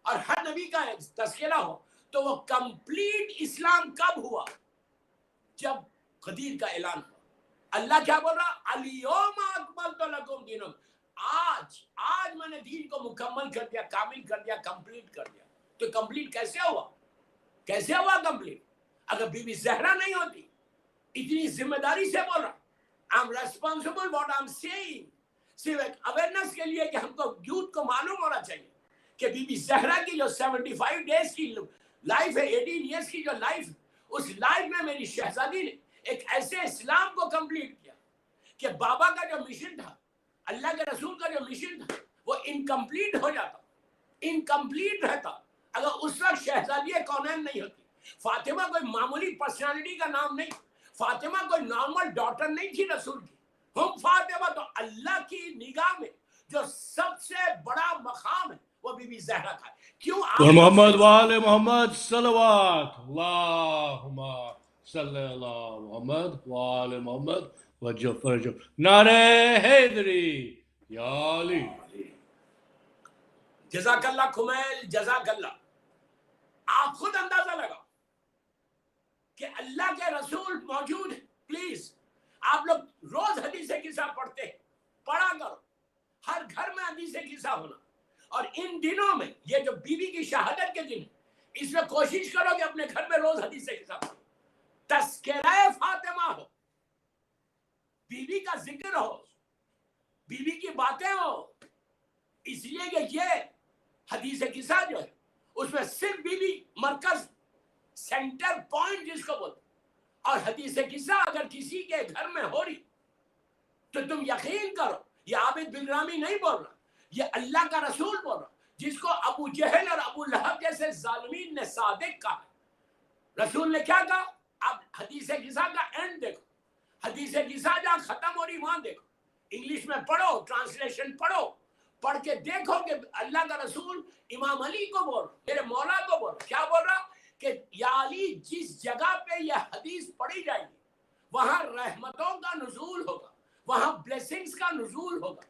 اور ہر نبی کا تذکرہ ہو, تو وہ کمپلیٹ اسلام کب ہوا؟ جب قدیر کا اعلان ہوا. اللہ کیا بول رہا؟ الیوم اکملت لکم دینکم, آج میں نے دین کو مکمل کر دیا, کامل کر دیا, کمپلیٹ کر دیا. تو کمپلیٹ کیسے ہوا؟ کیسے ہوا کمپلیٹ؟ اگر بی بی زہرا نہیں ہوتی, اتنی ذمہ داری سے بول رہا, I'm responsible what I'm saying, صرف ایک اویئرنس کے لیے کہ ہم کو یوتھ کو معلوم ہونا چاہیے کہ بی بی زہرا کی جو 75 ڈیز کی لائف ہے, 18 ایئرس کی جو لائف, اس لائف میں میری شہزادی نے ایک ایسے اسلام کو کمپلیٹ کیا کہ بابا کا جو مشن تھا, اللہ کے رسول کا جو مشن تھا, وہ انکمپلیٹ ہو جاتا, انکمپلیٹ رہتا اگر اس وقت شہزادی کونین نہیں ہوتی. فاطمہ کوئی معمولی پرسنالٹی کا نام نہیں, فاطمہ کوئی نارمل ڈاٹر نہیں تھی رسول کی. ہم فاطمہ تو اللہ کی نگاہ میں جو سب سے بڑا مقام ہے وہ بی بی زہرا کا ہے. کیوں محمد وآل محمد صلوات اللہم صلی اللہ محمد وآل محمد وجہ فرجہ نعرہ حیدری یا علی. جزاک اللہ کمیل, جزاک اللہ. آپ خود اندازہ لگا کہ اللہ کے رسول موجود ہیں. پلیز آپ لوگ روز حدیث قصہ پڑھتے ہیں, پڑھا کرو, ہر گھر میں حدیث قصہ ہونا. اور ان دنوں میں یہ جو بی بی کی شہادت کے دن, اس میں کوشش کرو کہ اپنے گھر میں روز حدیث قصہ پڑھو, تذکرہ فاطمہ ہو, بی بی کا ذکر ہو, بی بی کی باتیں ہو. اس لیے کہ یہ حدیث قصہ جو ہے اس میں صرف بی بی مرکز, سینٹر پوائنٹ جس کو بولتے. اور حدیث قصہ اگر کسی کے گھر میں ہو رہی تو تم یقین کرو, یہ عابد بلگرامی نہیں بول رہا, یہ اللہ کا رسول بول رہا, جس کو ابو جہل اور ابو لہب جیسے ظالمین نے صادق کہا. رسول نے کیا کہا؟ اب حدیث قصہ کا اینڈ دیکھو, حدیث قصہ جہاں ختم ہو رہی وہاں دیکھو, انگلش میں پڑھو, ٹرانسلیشن پڑھو, پڑھ کے دیکھو کہ اللہ کا رسول امام علی کو بول رہا, میرے مولا کو بول رہا. کیا بول رہا؟ کہ یا علی, جس جگہ پہ یہ حدیث پڑھی جائے گی وہاں رحمتوں کا نزول ہوگا, وہاں بلیسنگز کا نزول ہوگا.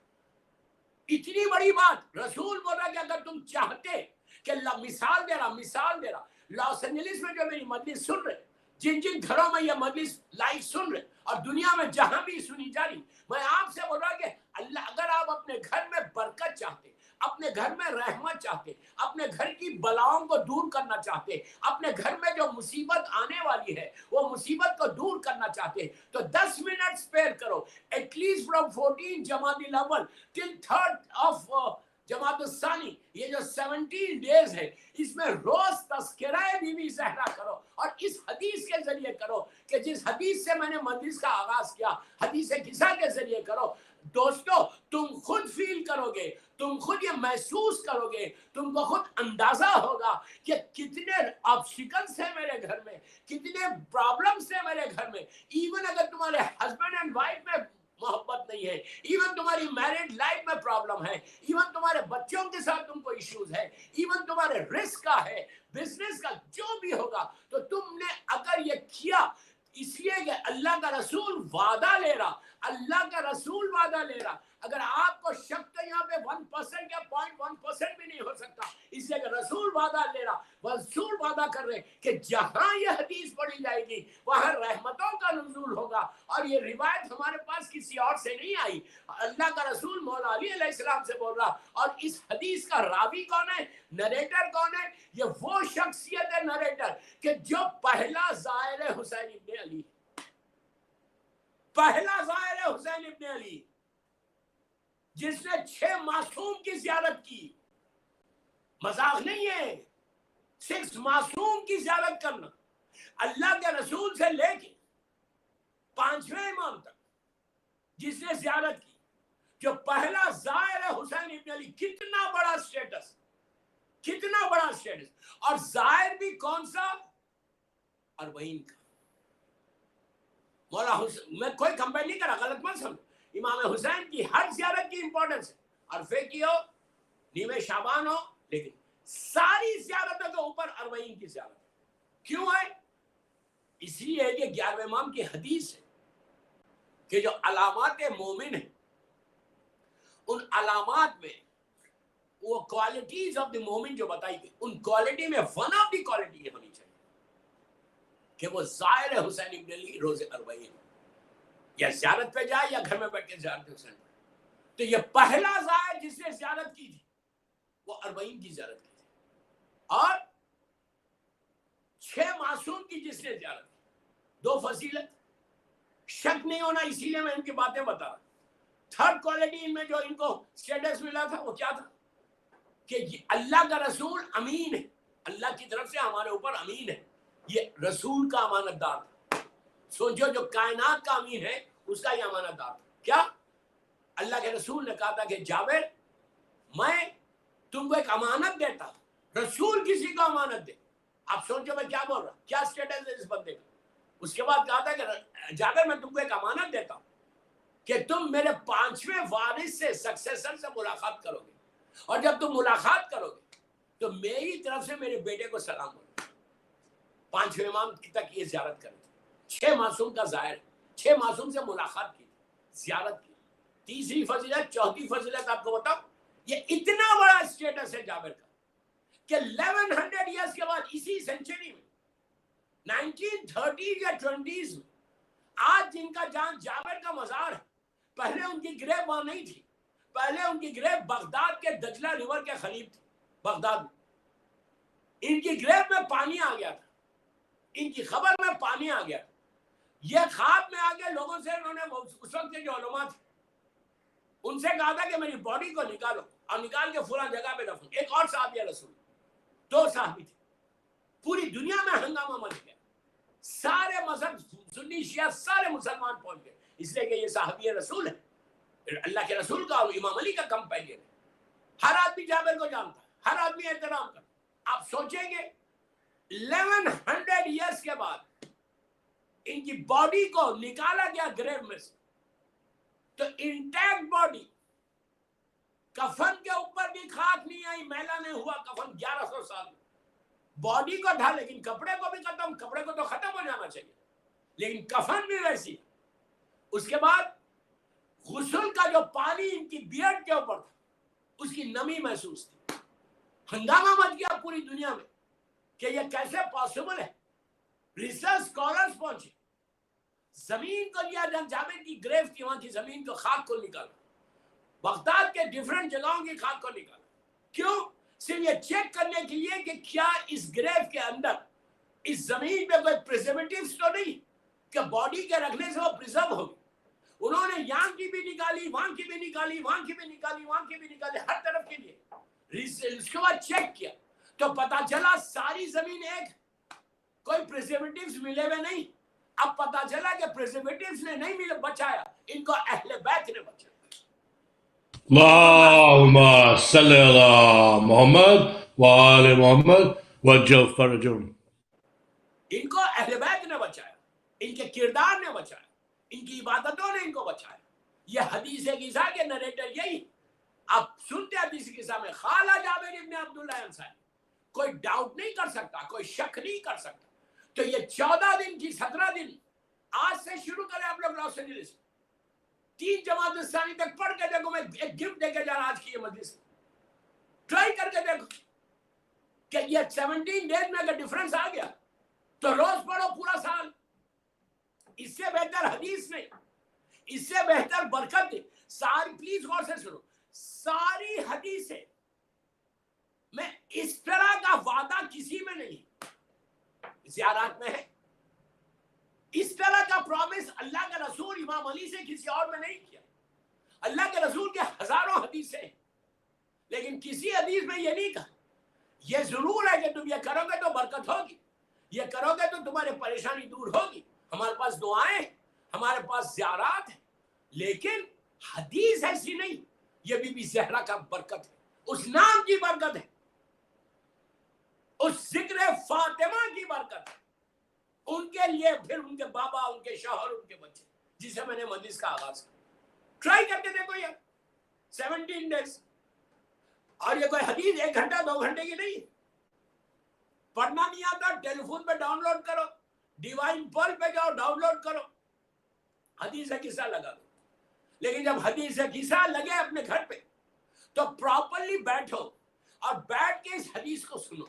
اتنی بڑی بات رسول بول رہا کہ اگر تم چاہتے کہ اللہ مثال دے رہا لاس اینجلس میں جو میری مجلس سن رہے, جن جن گھروں میں یہ مجلس لائیو سن رہے اور دنیا میں جہاں بھی سنی جا رہی, میں آپ سے بول رہا کہ اللہ, اگر آپ اپنے گھر میں برکت چاہتے, اپنے گھر میں رحمت چاہتے, اپنے گھر کی بلاؤں کو دور کرنا چاہتے, اپنے گھر میں جو مصیبت آنے والی ہے وہ مصیبت کو دور کرنا چاہتے, تو 10 منٹ اسپیئر کرو, ایٹ لیسٹ فرام 14 جمادی الاول ٹل 3 جماعت الثانی, یہ جو 17 ڈیز ہے اس میں روز تذکرہ بی بی زہرا کرو, اور اس حدیث کے ذریعے کرو کہ جس حدیث سے میں نے مجلس کا آغاز کیا, حدیث قصہ کے ذریعے کرو. دوستو تم خود فیل کرو گے, تم خود یہ محسوس کرو گے, تم کو خود اندازہ ہوگا کہ کتنے آبسٹیکلز ہیں میرے گھر میں, کتنے پرابلمز ہیں میرے گھر میں. ایون اگر تمہارے ہسبینڈ اینڈ وائف میں محبت نہیں ہے, ایون تمہاری میرڈ لائف میں پرابلم ہے, ایون تمہارے بچوں کے ساتھ تم کو ایشوز ہے, ایون تمہارے رسک کا ہے, بزنس کا, جو بھی ہوگا, تو تم نے اگر یہ کیا اس لیے کہ اللہ کا رسول وعدہ لے رہا, اللہ کا رسول وعدہ لے رہا. اگر آپ کو شک تو یہاں پہ 1% یا 0.1% بھی نہیں ہو سکتا, اس لیے کہ رسول وعدہ لے رہا, رسول وعدہ کر رہے کہ جہاں یہ حدیث پڑھی جائے گی وہاں رحمتوں کا نزول ہوگا. اور یہ روایت ہمارے پاس کسی اور سے نہیں آئی, اللہ کا رسول مولا علی علیہ السلام سے بول رہا. اور اس حدیث کا راوی کون ہے, نریٹر کون ہے؟ یہ وہ شخصیت ہے نریٹر کہ جو پہلا زائر حسین ابن علی, پہلا زائر حسین ابن علی, جس نے 6 معصوم کی زیارت کی. مذاق نہیں ہے, 6 معصوم کی زیارت کرنا, اللہ کے رسول سے لے کے 5ویں امام تک جس نے زیارت کی, جو پہلا زائر حسین ابن علی. کتنا بڑا سٹیٹس, کتنا بڑا سٹیٹس. اور زائر بھی کون سا؟ 40 کا. مولا حسین, میں کوئی کمپیئر نہیں کرا, غلط مت سمجھو, امام حسین کی ہر زیارت کی امپورٹنس ہے. عرفے کی ہو, نیمے شعبان ہو, لیکن ساری زیارتوں کے اوپر 40 کی زیارت. کیوں ہے؟ اس لیے کہ 11ویں امام کی حدیث ہے کہ جو علامات مومن ہیں ان علامات میں وہ کوالٹیز آف دی مومن جو بتائی گئی, ان کوالٹی میں ون آف دی کوالٹی یہ ہونی چاہیے کہ وہ زائر حسین ابن علی روز 40 یا زیارت پہ جائے یا گھر میں بیٹھ کے زیارت حسین پہ. تو یہ پہلا زائر جس نے زیارت کی تھی وہ 40 کی زیارت کی تھی, اور 6 معصوم کی جس نے زیارت کی. 2 فضیلت, شک نہیں ہونا, اسی لیے میں ان کی باتیں بتا رہا. تھرڈ کوالٹی ان میں جو ان کو سٹیٹس ملا تھا وہ کیا تھا کہ اللہ کا رسول امین ہے, اللہ کی طرف سے ہمارے اوپر امین ہے, یہ رسول کا امانت دار تھا. سوچو جو کائنات کا امین ہے اس کا یہ امانت دار تھا. کیا اللہ کے رسول نے کہا تھا کہ جابر میں تم کو ایک امانت دیتا ہوں, رسول کسی کو امانت دے. آپ سوچو میں کیا بول رہا ہوں, کیا سٹیٹس ہے اس بندے کا. اس کے بعد کہا تھا کہ جابر میں تم کو ایک امانت دیتا ہوں کہ تم میرے 5ویں وارث سے سکسیسر سے ملاقات کرو گے, اور جب تم ملاقات کرو گے تو میری طرف سے میرے بیٹے کو سلام بولو. 5ویں امام تک یہ زیارت کرے تھے. 6 معصوم کا ظاہر, 6 معصوم سے ملاقات کی, زیارت کی. تیسری فضیلت, چوتھی فضیلت آپ کو بتاؤ, یہ اتنا بڑا اسٹیٹس ہے جابر کا کہ 1100 ایئرس کے بعد اسی سینچری میں 1930 یا 20s میں آج جن کا جان جابر کا مزار ہے, پہلے ان کی گریو وہاں نہیں تھی. پہلے ان کی گریو بغداد کے دجلہ ریور کے قریب تھی. بغداد میں ان کی گریو میں پانی آ گیا تھا, ان کی خبر میں پانی آ گیا. یہ خواب میں آگے لوگوں سے انہوں نے اس وقت کے جو علماء تھے ان سے کہا تھا کہ میری باڈی کو نکالو اور نکال کے فلاں جگہ پہ رکھو. ایک اور صحابی رسول, 2 صحابی تھے. پوری دنیا میں ہنگامہ مچ گیا, سارے مذہب سنی شیعہ سارے مسلمان پہنچ گئے, اس لیے کہ یہ صحابی رسول ہے, اللہ کے رسول کا, امام علی کا کمپینین ہے. ہر آدمی جابر کو جانتا ہے, ہر آدمی احترام کرتا. آپ سوچیں گے 1100 ایئرس کے بعد ان کی باڈی کو نکالا گیا گریو میں سے, تو انٹیکٹ باڈی, کفن کے اوپر بھی خاک نہیں آئی, میلا نہیں ہوا کفن 1100 سال میں. باڈی کو ڈھا, لیکن کپڑے کو بھی ختم, کپڑے کو تو ختم ہو جانا چاہیے, لیکن کفن بھی ویسی. اس کے بعد غسل کا جو پانی ان کی بیئرڈ کے اوپر تھا اس کی نمی محسوس تھی. ہنگامہ مچ گیا پوری دنیا میں کہ یہ کیسے پاسبل ہے. ریسرچ اسکالرز پہنچے, زمین کو لیا, جب جابر کی گریو تھی وہاں کی زمین کو, خاک کو نکالا, بغداد کے ڈیفرنٹ جگہوں کی خاک کو نکالا. کیوں؟ صرف یہ چیک کرنے کے لیے کہ کیا اس گریو کے اندر اس زمین پہ کوئی پریزرویٹیوز تو نہیں کہ باڈی کے رکھنے سے وہ پریزرو ہوگی. انہوں نے یہاں کی بھی نکالی, وہاں کی بھی نکالی, وہاں کی بھی نکالی, وہاں کی بھی نکالی, ہر طرف کے لیے. اس کے بعد چیک کیا تو پتا چلا ساری زمین ایک, کوئی پریزرویٹیوز ملے ہوئے نہیں. اب پتا چلا کہ پریزرویٹیوز نے نہیں ملے بچایا, ان کو اہل بیت نے بچایا. اللهم صل على محمد وآل محمد وجل فرجهم. ان کو اہل بیت نے بچایا, ان کے کردار نے بچایا, ان کی عبادتوں نے ان کو بچایا. یہ حدیث قصہ کے نریٹر یہی. آپ سنتے حدیث قصہ میں خالہ جابر ابن عبداللہ انصاری, کوئی ڈاؤٹ نہیں کر سکتا, کوئی شک نہیں کر سکتا. تو یہ 14 دن کی 17 دن آج سے شروع کریں آپ لوگ لاس اینجلس 3 جماعت ثانی تک پڑھ کے دیکھو. میں ایک گفٹ دے کے جا رہا آج کی یہ مجلس, ٹرائی کر کے دیکھو کہ یہ 17 ڈیز میں اگر ڈفرنس آ گیا تو روز پڑھو پورا سال. اس سے بہتر حدیث نہیں, اس سے بہتر برکت نہیں. ساری پلیز غور سے سنو, ساری حدیثیں میں اس طرح کا وعدہ کسی میں نہیں, زیارات میں ہے. اس طرح کا پرومس اللہ کے رسول امام علی سے کسی اور میں نہیں کیا. اللہ کے رسول کے ہزاروں حدیثیں ہیں, لیکن کسی حدیث میں یہ نہیں کہا یہ ضرور ہے کہ تم یہ کرو گے تو برکت ہوگی, یہ کرو گے تو تمہاری پریشانی دور ہوگی. ہمارے پاس دعائیں, ہمارے پاس زیارات ہیں, لیکن حدیث ایسی نہیں. یہ بی بی زہرا کا برکت ہے, اس نام کی برکت ہے, اس ذکر فاطمہ کی برکت ہے. ان کے لیے پھر ان کے بابا, ان کے شوہر, ان کے بچے, جسے میں نے مجلس کا آغاز کیا. ٹرائی کر کے دیکھو یار 17 ڈیز. اور یہ کوئی حدیث 1 گھنٹہ 2 گھنٹے کی نہیں. پڑھنا نہیں آتا ٹیلی فون پہ ڈاؤن لوڈ کرو, ڈیوائن پول پہ جاؤ ڈاؤن لوڈ کرو, حدیث قصہ لگا دو. لیکن جب حدیث کسا لگے اپنے گھر پہ تو پراپرلی بیٹھو اور بیٹھ کے اس حدیث کو سنو.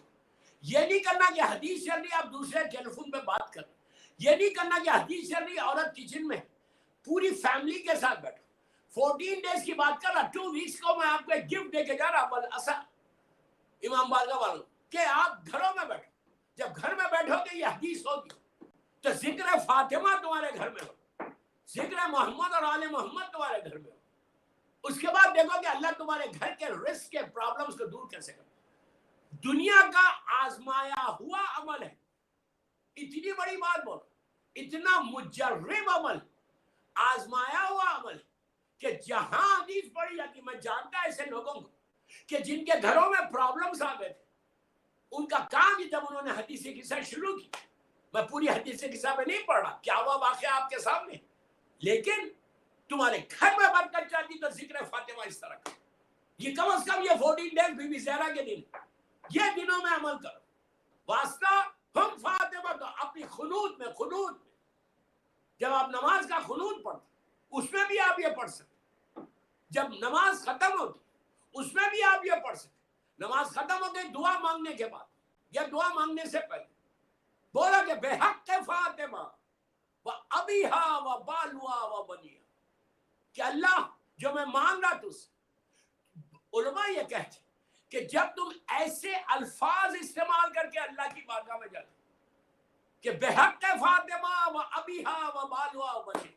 یہ نہیں کرنا کہ حدیث چل رہی ہے آپ دوسرے ٹیلی فون پہ بات کریں. یہ نہیں کرنا کہ حدیث چل رہی ہے عورت کچن میں پوری فیملی کے ساتھ بیٹھو. 14 ڈیز کی بات کر رہا, 2 ویکس کو میں آپ کو ایک گفٹ دے کے جا رہا al-Asr امام بارگاہ والوں کہ آپ گھروں میں بیٹھو. جب گھر میں بیٹھو گے یہ حدیث ہوگی تو ذکر فاطمہ تمہارے گھر میں ہو, ذکر محمد اور آل محمد تمہارے گھر میں ہو. اس کے بعد دیکھو کہ اللہ تمہارے گھر کے رزق کے پرابلمز کو دور کیسے کرے. دنیا کا آزمایا ہوا عمل ہے, اتنی بڑی بات بول, اتنا مجرب عمل, آزمایا ہوا عمل ہے کہ جہاں حدیث پڑھی جاتی, میں جانتا ایسے لوگوں کو کہ جن کے گھروں میں پرابلمز آ گئے تھے, ان کا کام جب انہوں نے حدیث قصہ شروع کی, میں پوری حدیث قصہ میں نہیں پڑھ رہا, کیا ہوا واقعہ آپ کے سامنے, لیکن تمہارے گھر میں برکت چاہتی تو ذکر فاطمہ اس طرح کا. یہ کم از کم یہ 14 ڈیز بی بی زہرا کے دن, یہ دنوں میں عمل کرو. واسطہ ہم فاطمہ تو اپنی خنوت میں جب آپ نماز کا خنوت پڑھتے اس میں بھی آپ یہ پڑھ سکتے. جب نماز ختم ہوتی اس میں بھی آپ یہ پڑھ سکتے. نماز ختم ہو گئی دعا مانگنے کے بعد یا دعا مانگنے سے پہلے بولا کہ بے حق فاطمہ و ابیہا و بالوا و بنیا, کہ اللہ جو میں مانگ رہا تجھ سے. علماء یہ کہتے کہ جب تم ایسے الفاظ استعمال کر کے اللہ کی بارگاہ میں جاتے کہ بے حق فاطمہ و ابیہا و بالوا و بنیا,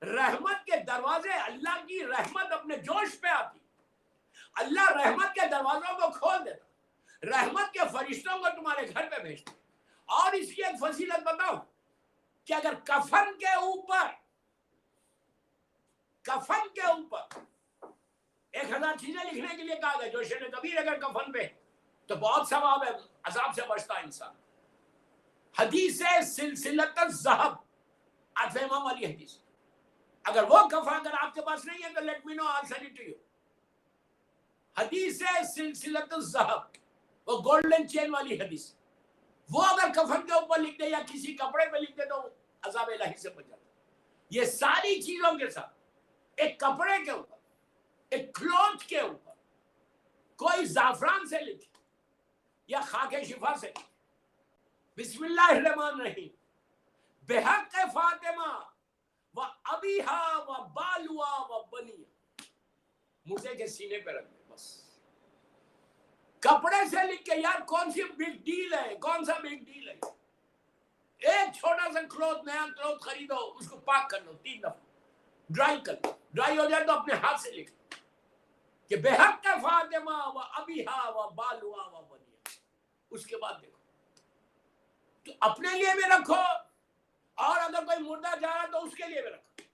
رحمت کے دروازے, اللہ کی رحمت اپنے جوش پہ آتی, اللہ رحمت کے دروازوں کو کھول دیتا, رحمت کے فرشتوں کو تمہارے گھر پہ بھیجتا. اور اس کی ایک فضیلت بتاؤ کہ اگر کفن کے اوپر 1000 چیزیں لکھنے کے لیے کہا گیا, جو شیخ کبیر اگر کفن پہ تو بہت ثواب ہے, عذاب سے بچتا ہے انسان. حدیث سلسلۃ الذہب, عطف امام والی حدیث, اگر وہ کفن اگر آپ کے پاس نہیں ہے تو let me know, I'll send it to you. حدیث سلسلۃ الذہب, وہ گولڈن چین والی حدیث, وہ اگر کفن کے اوپر لکھ دے یا کسی کپڑے پہ لکھ دے تو عذاب الہی سے بچ جاتا. یہ ساری چیزوں کے ساتھ ایک کپڑے کے اوپر, ایک کلوتھ کے اوپر کوئی زعفران سے لکھے یا خاک شفا سے لکھے, بسم اللہ الرحمن الرحیم, بحق فاطمہ و ابیہا و بالوا و بنیا, موزے کے سینے پہ رکھ دے. بس کپڑے سے لکھ کے, یار کون سی بگ ڈیل ہے, کون سا بگ ڈیل ہے. ایک چھوٹا سا کلوتھ, نیا کلوتھ خریدو, اس کو پاک کر لو 3 دفعہ, ڈرائی کر لو, ڈرائی ہو جائے تو اپنے ہاتھ سے لکھ کہ بے حق فاطمہ و ابیہا و بالوا و بنیا. اس کے بعد دیکھو تو اپنے لیے بھی رکھو, اور اگر کوئی مردہ جا رہا تو اس کے لیے بھی رکھو.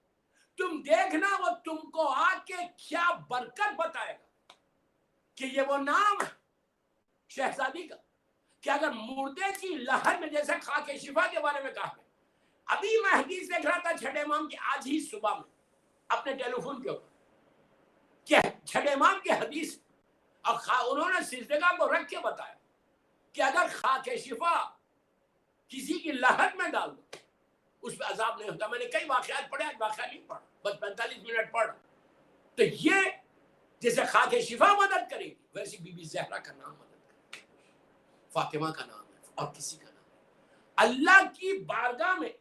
تم دیکھنا وہ تم کو آ کے کیا برکت بتائے گا کہ یہ وہ نام ہے شہزادی کا, کہ اگر مردے کی لہر میں, جیسے خاک شفا کے بارے میں کہا ہے, ابھی میں حدیث دیکھ رہا تھا چھٹے امام کی آج ہی صبح میں اپنے ٹیلی فون کے اوپر, کہ چھٹے امام کی حدیث, اور انہوں نے سجدگاہ کو رکھ کے بتایا کہ اگر خاک شفا کسی کی لہر میں ڈال دو اس پہ عذاب نہیں ہوتا. میں نے کئی واقعات پڑھے, آج واقعہ نہیں پڑھا, بس 45 منٹ پڑھ. تو یہ جیسے خاک شفا مدد کرے گی, ویسی بی بی زہرا کا نام مدد کرے گی, فاطمہ کا نام ہے اور کسی کا نام ہے. اللہ کی بارگاہ میں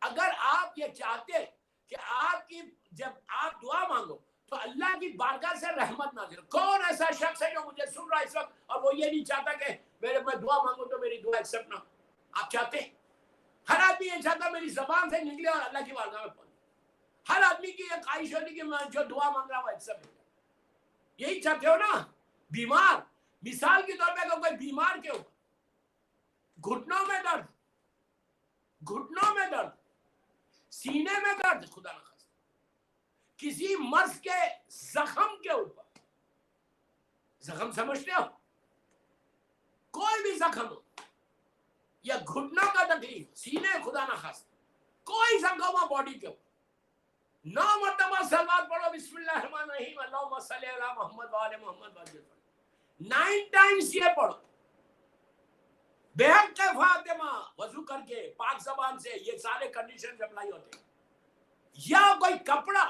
اگر آپ یہ چاہتے کہ آپ کی جب آپ دعا مانگو تو اللہ کی بارگاہ سے رحمت نازل ہو. کون ایسا شخص ہے جو مجھے سن رہا ہے اس وقت اور وہ یہ نہیں چاہتا کہ میں دعا مانگوں تو میری دعا ایکسپٹ نہ ہو؟ آپ چاہتے ہیں, ہر آدمی یہ چاہتا میری زبان سے نکلے اور اللہ کی بارگاہ میں پہنچے. ہر آدمی کی یہ خواہش ہوتی کہ میں جو دعا مانگ رہا ہوں وہ ایکسپٹ ہو جائے. یہی چاہتے ہو نا. بیمار, مثال کے طور پہ کوئی بیمار کے اوپر گھٹنوں میں درد, سینے میں درد, خدا نخواستہ کسی مرض کے زخم کے اوپر, زخم سمجھتے ہو, کوئی بھی زخم ہو یا گھٹنوں کا تکلیف, سینے, خدا نخواستہ کوئی زخم ہو باڈی کے اوپر, 9 مرتبہ صلوات پڑھو, بسم اللہ الرحمن الرحیم, اللہم صلی علی محمد و آل محمد و عجل. 9 ٹائمز یہ پڑھو, بے حق فاطمہ, وضو کر کے پاک زبان سے, یہ سارے کنڈیشن اپلائی ہوتے ہیں. یا کوئی کپڑا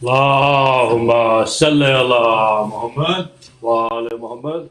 Allahumma salli ala Muhammad wa ala Muhammad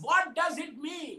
What does it mean?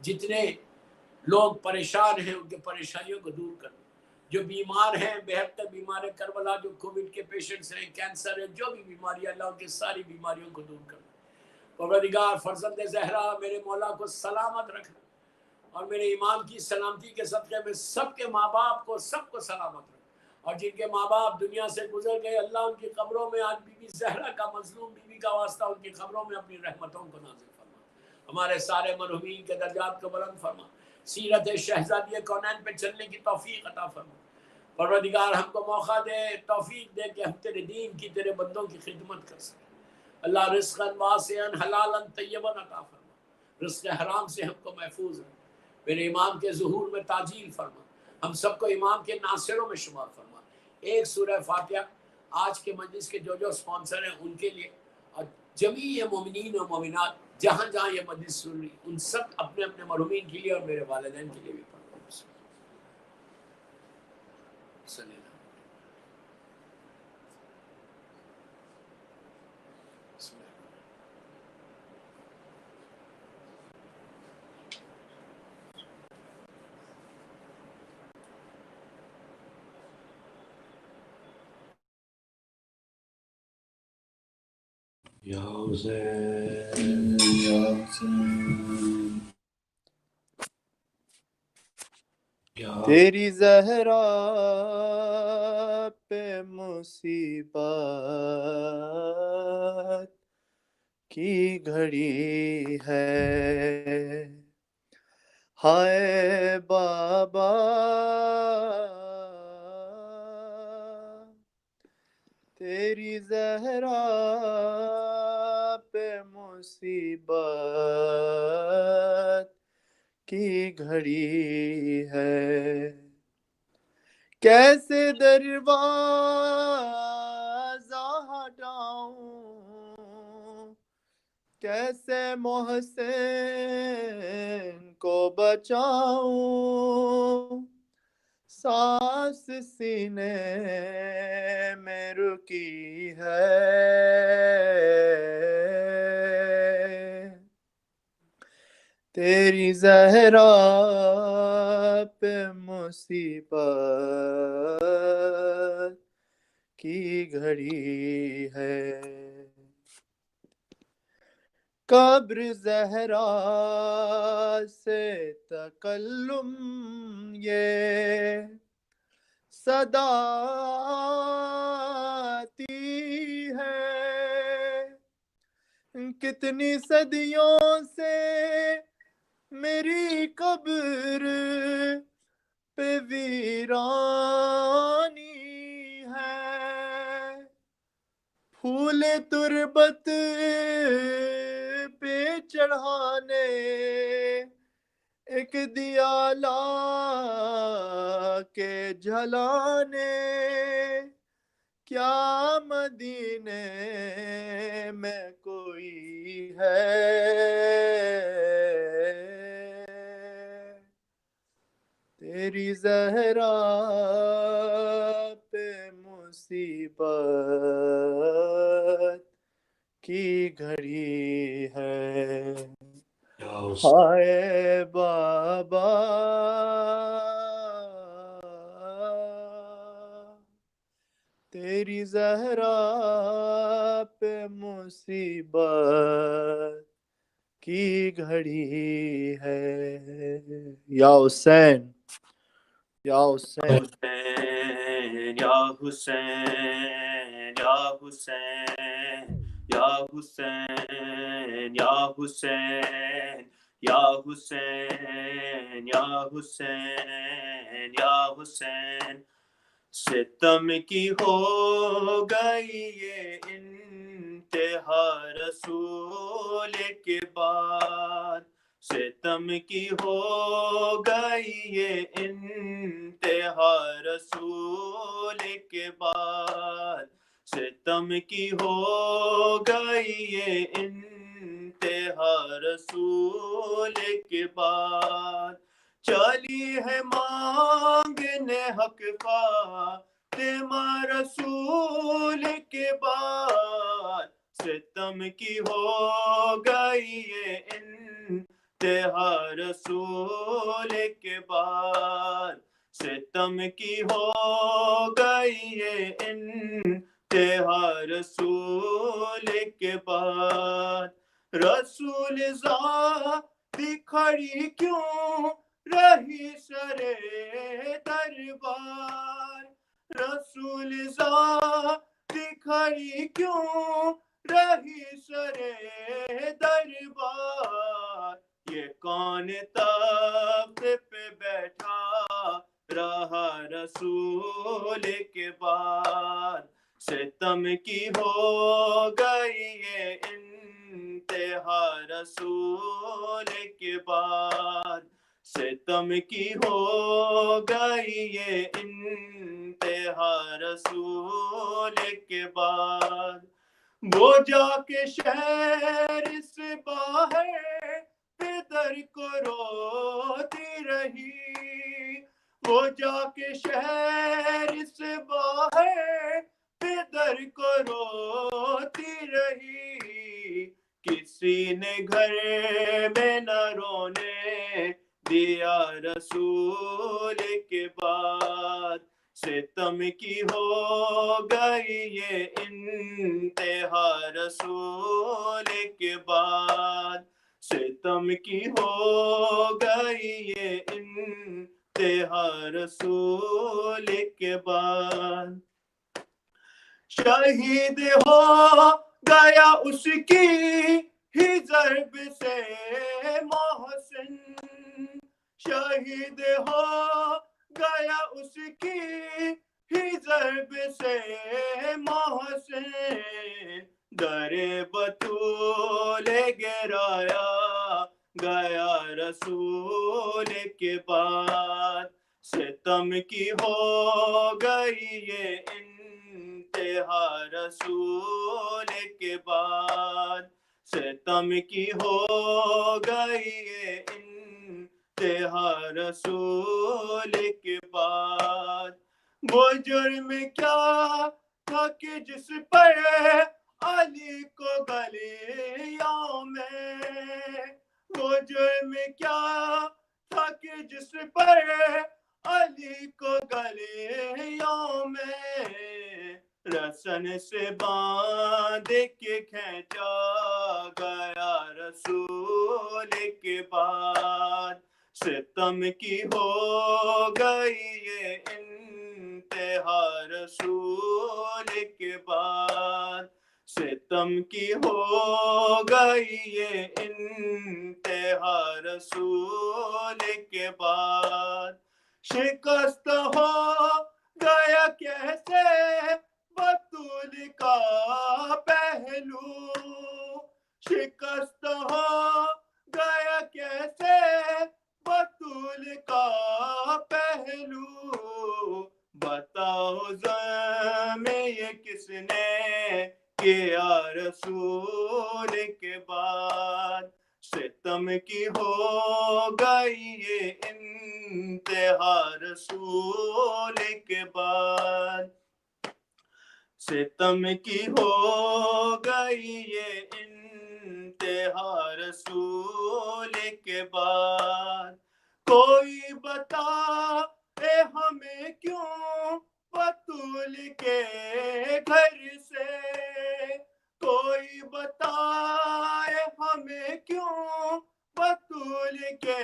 جتنے لوگ پریشان ہیں ان کے پریشانیوں کو دور کر دو، جو بیمار ہیں بہتر بیمار کربلا، جو کووڈ کے پیشنٹس ہیں، کینسر ہے، جو بھی بیماری، اللہ ان کی ساری بیماریوں کو دور کر دو۔ پروردگار فرزند زہرا میرے مولا کو سلامت رکھنا، اور میرے امام کی سلامتی کے صدقے میں سب کے ماں باپ کو سب کو سلامت رکھنا، اور جن کے ماں باپ دنیا سے گزر گئے اللہ ان کی قبروں میں آج بی بی زہرا کا مظلوم بیوی کا واسطہ ان کی قبروں میں اپنی رحمتوں کو نازل فرما، ہمارے سارے مرحومین کے درجات کو بلند فرما، سیرت شہزادی کونین پہ چلنے کی توفیق عطا فرما۔ پروردگار ہم کو موقع دے، توفیق دے کہ ہم تیرے دین کی، تیرے بندوں کی خدمت کر سکیں۔ اللہ رزقا واسعا حلالا طیبا عطا فرما، رزق حرام سے ہم کو محفوظ رکھ، میرے امام کے ظہور میں تعجیل فرما، ہم سب کو امام کے ناصروں میں شمار فرما۔ ایک سورہ فاتحہ آج کے مجلس کے جو سپانسر ہیں ان کے لیے، اور جمیع مومنین و مومنات جہاں جہاں یہ مجلس سن رہی ان سب اپنے اپنے مرحومین کے لیے اور میرے والدین کے لیے بھی پڑھنا۔ صلی اللہ یا حسین یا حسین یا تیری زہرا پہ مصیبت کی گھڑی ہے، ہائے بابا تیری زہرا پہ مصیبت کی گھڑی ہے، کیسے دروازہ ہٹاؤں، کیسے محسن کو بچاؤں، سانس سینے میں رکی ہے، تیری زہرا پہ مصیبت کی گھڑی ہے، قبر زہرا سے تکلم یہ صدا آتی ہے، کتنی صدیوں سے میری قبر پہ ویرانی ہے، پھول تربت پہ چڑھانے ایک دیا لا کے جلانے، کیا مدینے میں کوئی ہے، تیری زہرا پہ مصیبت کی گھڑی ہے، یا حسین ہائے بابا تیری زہرا پہ مصیبت کی گھڑی ہے، یا حسین یا حسین یا حسین یا حسین یا حسین یا حسین یا حسین یا حسین یا حسین، ستم کی ہو گئی یہ انتہا رسول کے بعد، ستم کی ہو گئی یہ انتہا رسول کے بعد، ستم کی ہو گئی یہ انتہا رسول کے بعد، چلی ہے مانگنے حق فاطمہ رسول کے بعد، ستم کی ہو گئی یہ انتہا رسول کے بعد ستم کی ہو گئی ہے انتہا رسول کے بعد رسول ذات کھڑی کیوں رہی سرے دربار رسول ذات کھڑی کیوں رہی سرے دربار یہ کون تخت پہ بیٹھا رہا رسول کے بعد ستم کی ہو گئی ہے انتہا رسول کے بعد ستم کی ہو گئی ہے انتہا رسول کے بعد وہ جا کے شہر سے باہر پدر کو روتی رہی وہ جا کے شہر سے باہر پدر کو روتی رہی کسی نے گھر میں نہ رونے دیا رسول کے بعد ستم کی ہو گئی یہ انتہا رسول کے بعد ستم کی ہو گئی یہ انتہا رسول کے بعد شہید ہو گیا اس کی ہی ضرب سے محسن شہید ہو گیا اس کی ہی ضرب سے محسن در بطول گرایا گیا رسول کے بعد ستم کی ہو گئی یہ انتہا رسول کے بعد ستم کی ہو گئی یہ انتہا رسول کے بعد وہ جرم کیا تھا کہ جس پر علی کو گلیوں میں وہ جرم کیا تھا کہ جس پر علی کو گلیوں میں رسن سے باندھ کے کھینچا گیا رسول کے بعد ستم کی ہو گئی یہ انتہا رسول کے بعد ستم کی ہو گئی یہ انتہا رسول کے بعد شکست ہو گیا کیسے بطول کا پہلو شکست ہو گیا کیسے بطول کا پہلو بتاؤ میں یہ کس نے کیا رسول کے بعد ستم کی ہو گئی یہ انتہا رسول کے بعد ستم کی ہو گئی یہ انتہا رسول کے بعد کوئی بتا ہمیں کیوں بطول کے گھر سے کوئی بتائے ہمیں کیوں بطول کے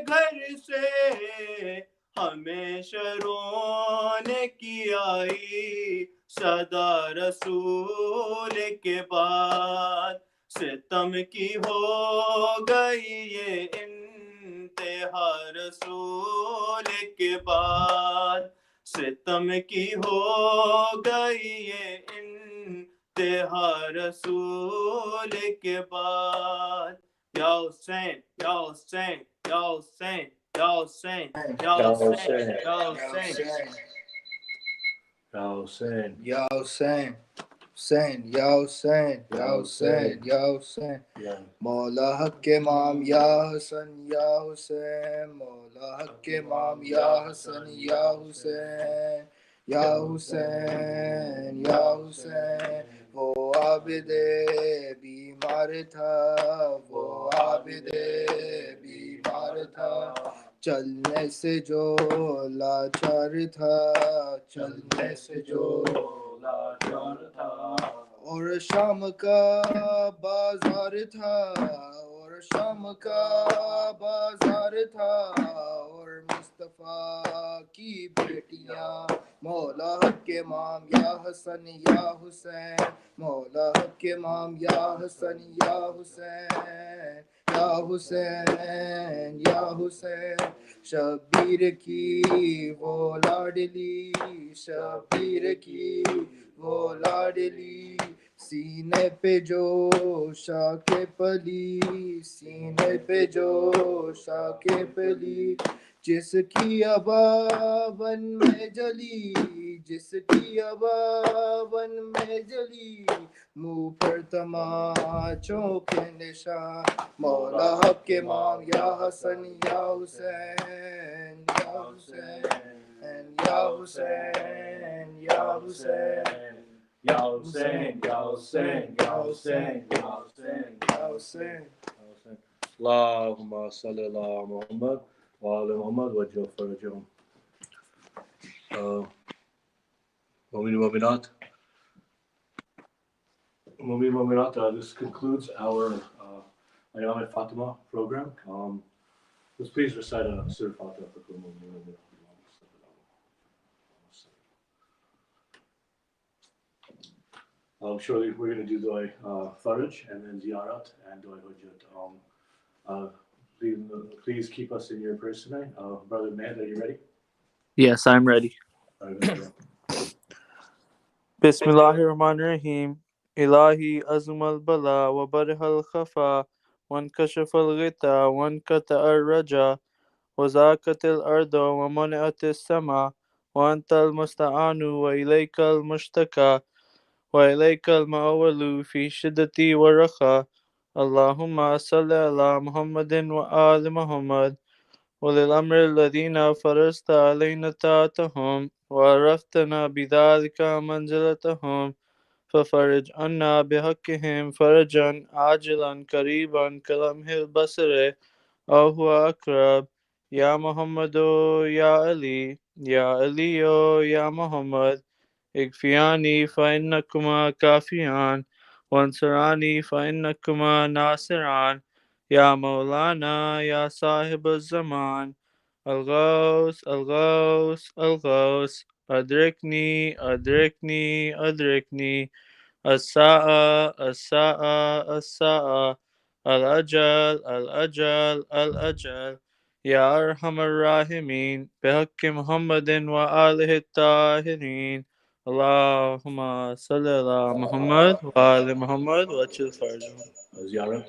گھر سے ہمیشہ رونے کی آئی صدا رسول کے بعد ستم کی ہو گئی یہ انتہا رسول کے بعد ستم کی ہو گئی یہ انتہا رسول کے بعد یا حسین یا حسین یا حسین یا حسین یا حسین یا حسین یا حسین یا حسین حسین یا حسین یا حسین یا حسین مولا حق کے امام یا حسن یا حسین مولا حق کے امام یا حسن یا حسین یا حسین یا حسین وہ عابد بیمار تھا وہ عابد بیمار تھا چلنے سے جو لاچار تھا چلنے سے جو لاچار تھا اور شام کا بازار تھا اور شام کا بازار تھا اور مصطفیٰ کی بیٹیاں مولا حق امام یا حسن یا حسین مولا حق امام یا حسن یا حسین یا حسین یا حسین شبیر کی وہ لاڈلی شبیر کی وہ لاڈلی سینے پہ جو شاک پلی سینے پہ جو شاک پلی جس کی اباون میں جلی جس کی اباون میں جلی منہ پر تماچوں کے نشان مولا حق امام یا حسن یا حسین یا حسین یا حسین یا حسین Ya Hussein, Ya Hussein, Ya Hussein, Ya Hussein, یا حسین Allahumma salli ala Muhammad wa ala Muhammad wa jafar jam. Mu'min Mu'minat, this concludes our Ayyame Fatima program. Let's please recite a Surah Fatima for Mu'min. Shortly, we're going to do Dua Faraj and then Ziyarat and Dua Hujjat. Please keep us in your prayers tonight. Brother Mehd, are you ready? Yes, I'm ready. All right, Bismillahirrahmanirrahim. Ilahi azum al-bala wa barih al-khafa wa ankashaf al-ghita wa ankata al-raja wa zakat al-arda wa mani'at al-sama wa anta al-musta'anu wa ilayka al-mushtaka wa ilayka al-ma'awalu fi shiddati wa rakha. Allahumma salli ala Muhammadin wa ali Muhammad وللأمر الذين فرضت علينا طاعتهم وعرفتنا بذلك منزلتهم ففرج عنا بحقهم فرجا عاجلا قريبا كلمح البصر أو هو أقرب يا محمد يا علي يا علي يا محمد اكفياني فإنكما كافيان وانصراني فإنكما ناصران يا مولانا يا صاحب الزمان الغوث الغوث الغوث أدركني أدركني أدركني الساعة الساعة الساعة الأجل الأجل الأجل يا أرحم الراحمين بحق محمد وآله الطاهرين اللهم صل على محمد وآل محمد وأجل فرجهم. Ziyarat.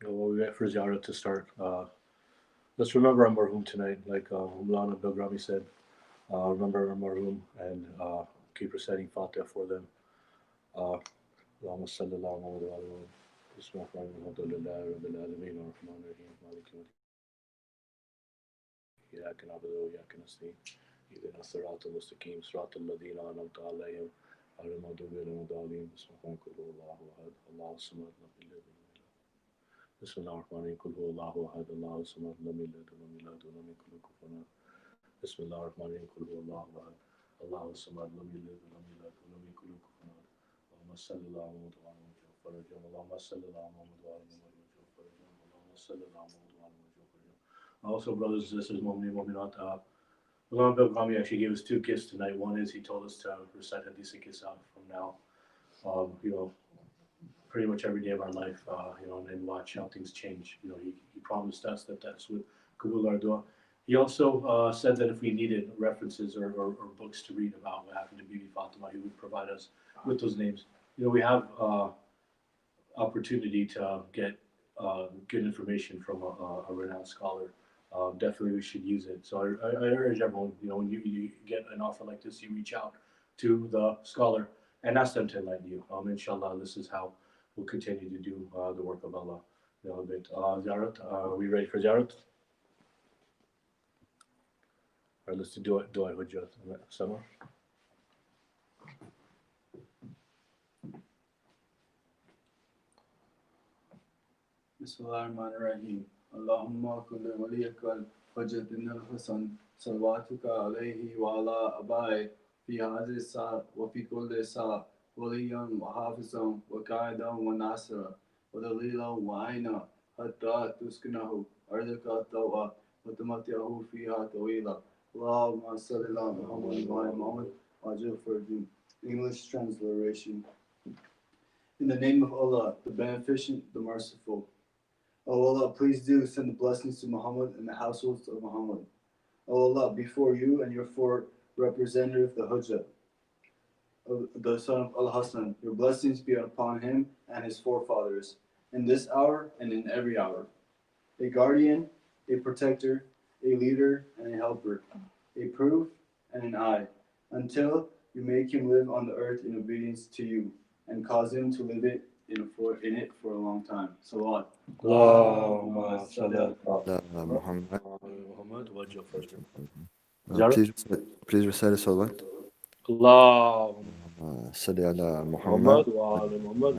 Well, we wait for Ziyarat to start. Let's remember our marhum tonight, like Maulana Bilgrami said. Remember our marhum and keep reciting Fatiha for them. Allahumma salli ala Muhammad wa ala Muhammad. Bismillahirrahmanirrahim. Rabbil alamin ar-Rahman ar-Rahim. Maliki yawmiddin. Iyyaka na'budu wa iyyaka nasta'in. اهدنا الصراط المستقيم صراط الذين أنعمت عليهم غير المغضوب عليهم ولا الضالين. بسم الله قل هو الله أحد الله الصمد لم يلد ولم يولد. بسم الله الرحمن الرحيم قل هو الله أحد الله الصمد لم يلد ولم يولد ولم يكن له كفوا أحد. بسم الله الرحمن الرحيم قل هو الله أحد الله الصمد لم يلد ولم يولد ولم يكن له كفوا أحد. اللهم صل على محمد وعلى آل محمد فرجهم. اللهم صل على محمد وعلى آل محمد فرجهم. اللهم صل على محمد وعلى آل محمد فرجهم. Also, brothers and sisters, Mu'min Mu'minat, Maulana Bilgrami actually gave us two gifts tonight. One is he told us to recite Hadith Kisa from now, pretty much every day of our life, and watch how things change. He promised us that that's what Qabul our dua. He also said that if we needed references or books to read about what happened to Bibi Fatima, he would provide us with those names. We have opportunity to get good information from a renowned scholar. Definitely we should use it. So I urge everyone, when you get an offer like this, you reach out to the scholar and ask them to enlighten you. Inshallah, this is how we'll continue to do the work of Allah. Ziyarat, are we ready for Ziyarat? All right, let's do it. Hujjat. Sama. Bismillahirrahmanirrahim. Allahumma kulli waliyakal Hujjatin al-Hasan salawatuka alayhi wa ala abai fi hadhihi sa wa fi kulli sa waliyan wa hafizan wa qa'idan wa nasira wa dalilan wa aina hatta tuskinahu ardaka tawa wa tamatiyahu fiha tawila. Allahumma salli ala Muhammad wa ala Muhammad wa ajil farjin. English transliteration. In the name of Allah, the Beneficent, the Merciful. O Allah, please do send the blessings to Muhammad and the households of Muhammad. O Allah, before you and your four representative, the Hujjah, the son of Al-Hasan, your blessings be upon him and his forefathers, in this hour and in every hour. A guardian, a protector, a leader, and a helper, a proof and an eye, until you make him live on the earth in obedience to you, and cause him to live in it for a long time. Salawat. Allahumma salli ala Muhammad. What's your first Please recite a salawat. Allahumma salli ala Muhammad Muhammad. wa ala Muhammad.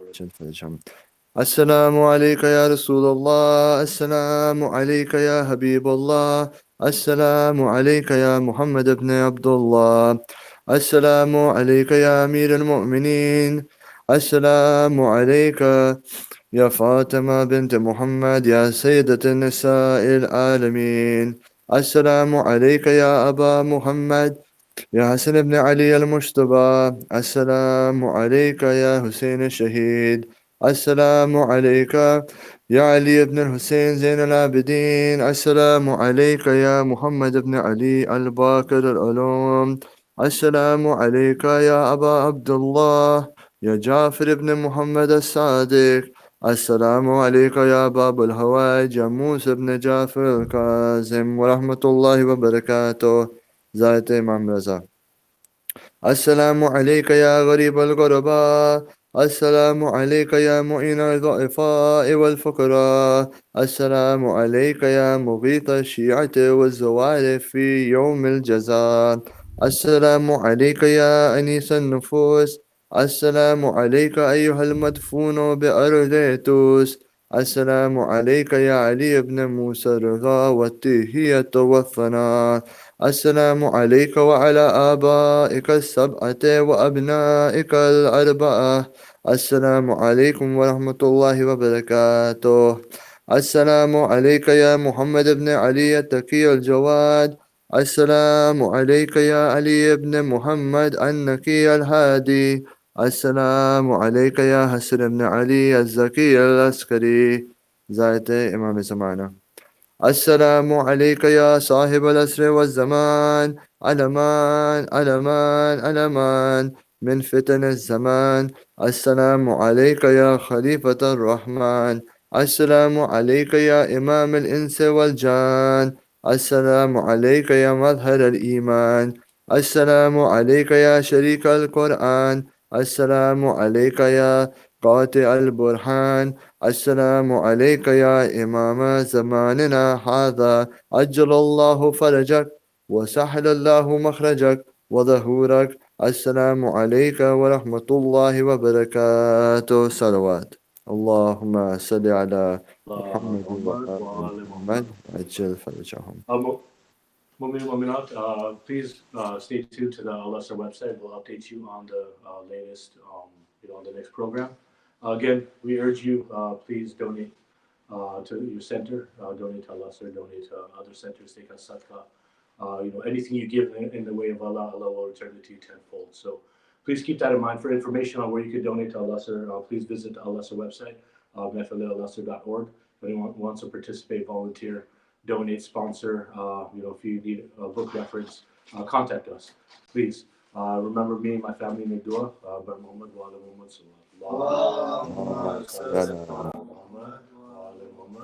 What's your first السلام عليك يا رسول الله. السلام عليك يا حبيب الله. السلام عليك يا محمد بن عبد الله. السلام عليك يا أمير المؤمنين. السلام عليك يا فاطمة بنت محمد يا سيدة النساء العالمين. السلام عليك يا أبا محمد يا حسن بن علي المجتبى. السلام عليك يا حسين الشهيد. السلام عليك يا علي بن الحسين زين العابدين. السلام عليك يا محمد بن علي الباقر العلوم. السلام عليك يا أبا عبد الله يا جعفر بن محمد الصادق. السلام عليك يا باب الهوائج يا موسى بن جعفر الكاظم ورحمة الله وبركاته ذات إمام رضا. السلام عليك يا غريب الغرباء. السلام عليك يا معين الضعفاء والفقراء. السلام عليك يا مغيث الشيعة والزوال في يوم الجزاء. السلام عليك يا أنيس النفوس. السلام عليك أيها المدفون بأرض توس. السلام عليك يا علي بن موسى الرضا والتهية والثناء. السلام عليك وعلى آبائك السبعة وأبنائك الأربعة. السلام عليكم ورحمة الله وبركاته. السلام عليك يا محمد بن علي التقي الجواد. السلام عليك يا علي بن محمد النقي الهادي. السلام عليك يا حسن بن علي الزكي العسكري زائد إمام زمانه. السلام عليك يا صاحب الأسر والزمان. ألمان ألمان ألمان من فتن الزمان. السلام عليك يا خليفة الرحمن. السلام عليك يا إمام الإنس والجان. السلام عليك يا مظهر الإيمان. السلام عليك يا شريك القرآن. السلام عليك يا قاطع البرهان. السلام عليك يا إمام زماننا هذا. عجل الله فرجك وسهل الله مخرجك وظهورك. السلام عليك ورحمة الله وبركاته. صلوات. اللهم صل على محمد وآل محمد عجل فرجهم. Please stay tuned to the al-Asr website. We'll update you on the latest, on the next program. Again, we urge you, please donate to your center, donate to al-Asr, donate to other centers, take a sadaqah. Anything you give in the way of Allah, Allah will return it to you tenfold. So please keep that in mind. For information on where you can donate to al-Asr, please visit the al-Asr website, al-Asr.org. If anyone wants to participate, volunteer, donate, sponsor, if you need a book reference, contact us, please. Remember me and my family in the dua. Bar Muhammad wa ala Muhammad sallallahu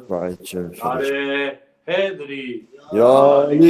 وعجل فرجهم. alaihi يا علي.